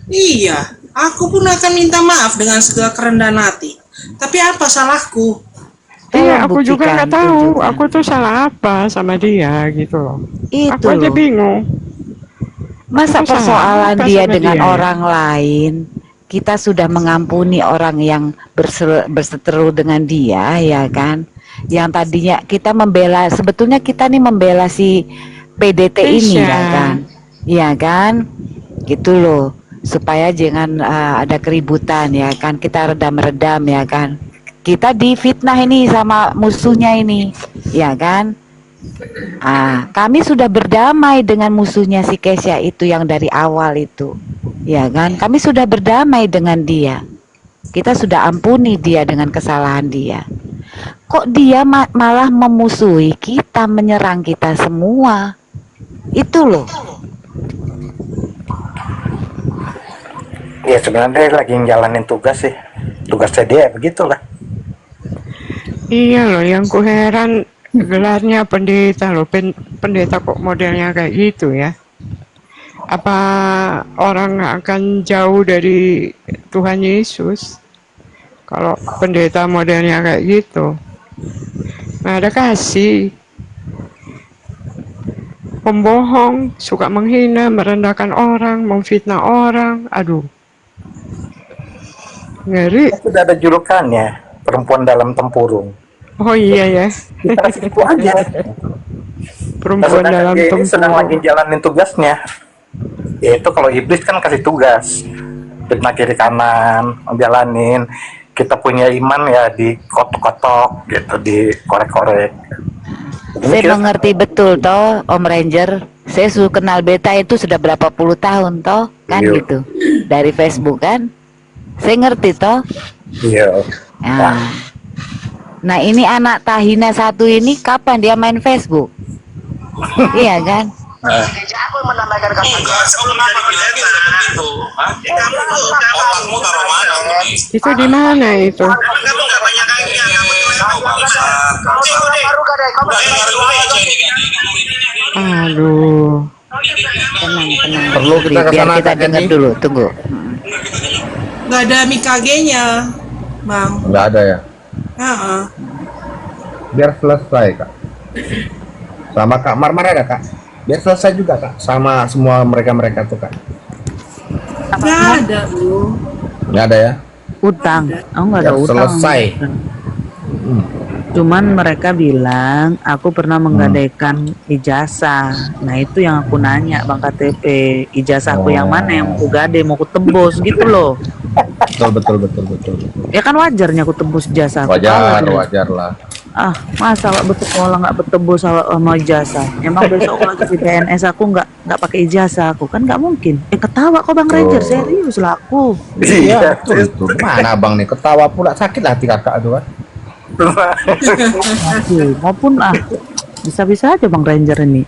Iya, aku pun akan minta maaf dengan segala kerendahan hati. Tapi apa salahku? Iya, aku juga buktikan, nggak tahu. tunjukkan. Aku tuh salah apa sama dia gitu loh. Itu Aku aja loh. bingung. Masa Aku salah persoalan apa dia sama dengan dia? orang lain, kita sudah mengampuni orang yang berseteru dengan dia, ya kan? Yang tadinya kita membela, sebetulnya kita nih membela si PDT ini, Keisha. ya kan? Ya kan? Gitu loh, supaya jangan ada keributan, ya kan? Kita redam-redam, ya kan? Kita difitnah ini sama musuhnya ini, ya kan? Kami sudah berdamai dengan musuhnya si Kesia itu yang dari awal itu, ya kan? Kami sudah berdamai dengan dia. Kita sudah ampuni dia dengan kesalahan dia. Kok dia malah memusuhi kita, menyerang kita semua? Itu loh. Ya sebenarnya dia lagi ngejalanin tugas sih. Tugasnya dia begitulah. Iya loh, yang ku heran gelarnya pendeta loh. Pendeta kok modelnya kayak gitu ya? Apa orang akan jauh dari Tuhan Yesus kalau pendeta modelnya kayak gitu? Nah, ada kasih. Pembohong, suka menghina, merendahkan orang, memfitnah orang. Aduh, ngeri. Sudah ada julukannya, perempuan dalam tempurung. Oh iya ya. Kita kasih itu aja. Perempuan dalam dia ini sedang lagi tempurung. jalanin tugasnya. Yaitu kalau iblis kan kasih tugas, fitnah kiri kanan, jalanin. Kita punya iman ya dikotok-kotok gitu, dikorek-korek. Saya mengerti betul toh Om Ranger. Saya sudah kenal Beta itu sudah berapa puluh tahun toh, kan Iya. gitu. Dari Facebook kan. Saya ngerti toh. Iya. Nah ini anak Tahina satu ini kapan dia main Facebook? Iya kan? Aku yang menambahkan kata sebelum jadi pendeta begitu. Otakmu taruh mana? Itu di mana itu? Kamu nggak banyak kakinya, kamu Aduh. Tenang. Perlu kita Biar kesana kita dengar dulu, tunggu. Nggak ada Mikage-nya, Bang. Nggak ada ya. Heeh. Biar selesai kak. Sama Kak Marmar ada kak. Biar selesai juga kak. Sama semua mereka tuh kak. Nggak ada, lu. Nggak ada ya. Utang. Oh, nggak ada Biar utang. selesai. Cuman mereka bilang aku pernah menggadaikan ijazah. Nah itu yang aku nanya Bang KTP, ijazahku yang mana yang aku gade, mau aku tembus gitu loh. Betul. Ya kan wajarnya aku tembus ijazah. Wajar lah. Ah masa awak bersekolah nggak bertembus sama ijazah? Emang besok kalau lagi di PNS aku nggak pakai ijazah aku kan nggak mungkin. Ketawa kok Bang Ranger, serius lah aku. Iya itu. Mana abang nih ketawa pula, sakit hati kakak tuh kan. Maupun bisa-bisa aja Bang Ranger ini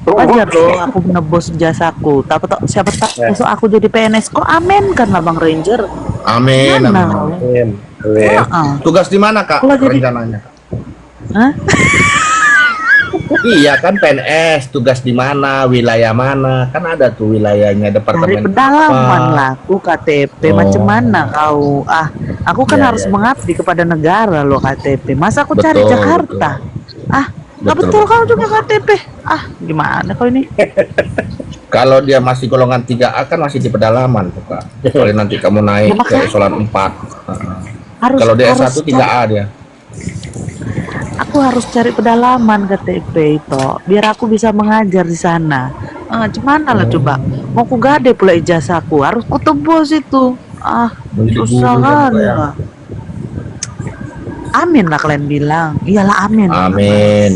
wajar loh aku menebus jasaku, siapa tahu besok aku jadi PNS kok, amin kan lah Bang Ranger. Amin. Tugas di mana kak rencananya kak? Hah? Iya kan PNS, tugas di mana, wilayah mana, kan ada tuh wilayahnya Dari departemen pedalaman apa. lah aku KTP macam mana kau aku kan Iya, harus iya. mengabdi kepada negara loh KTP, masa aku cari Betul, Jakarta nggak betul kau juga KTP gimana kau ini. Kalau dia masih golongan 3A kan masih di pedalaman tuh kak. Kalau nanti kamu naik Ya, ke eselon 4. Kalau dia S1 harus 3A dia. aku harus cari pedalaman KTP itu biar aku bisa mengajar di sana. Cuman lah coba mau ku gade pula ijazahku harus ku tebus itu. Susah kan ya. Amin lah kalian bilang. Iyalah amin. Amin.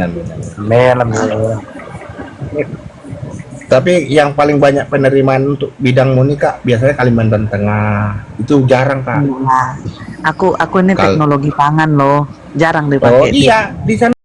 Tapi yang paling banyak penerimaan untuk bidangmu nih kak, biasanya Kalimantan Tengah. Itu jarang kak. Aku ini teknologi pangan loh, jarang dipakai. Oh iya, di sana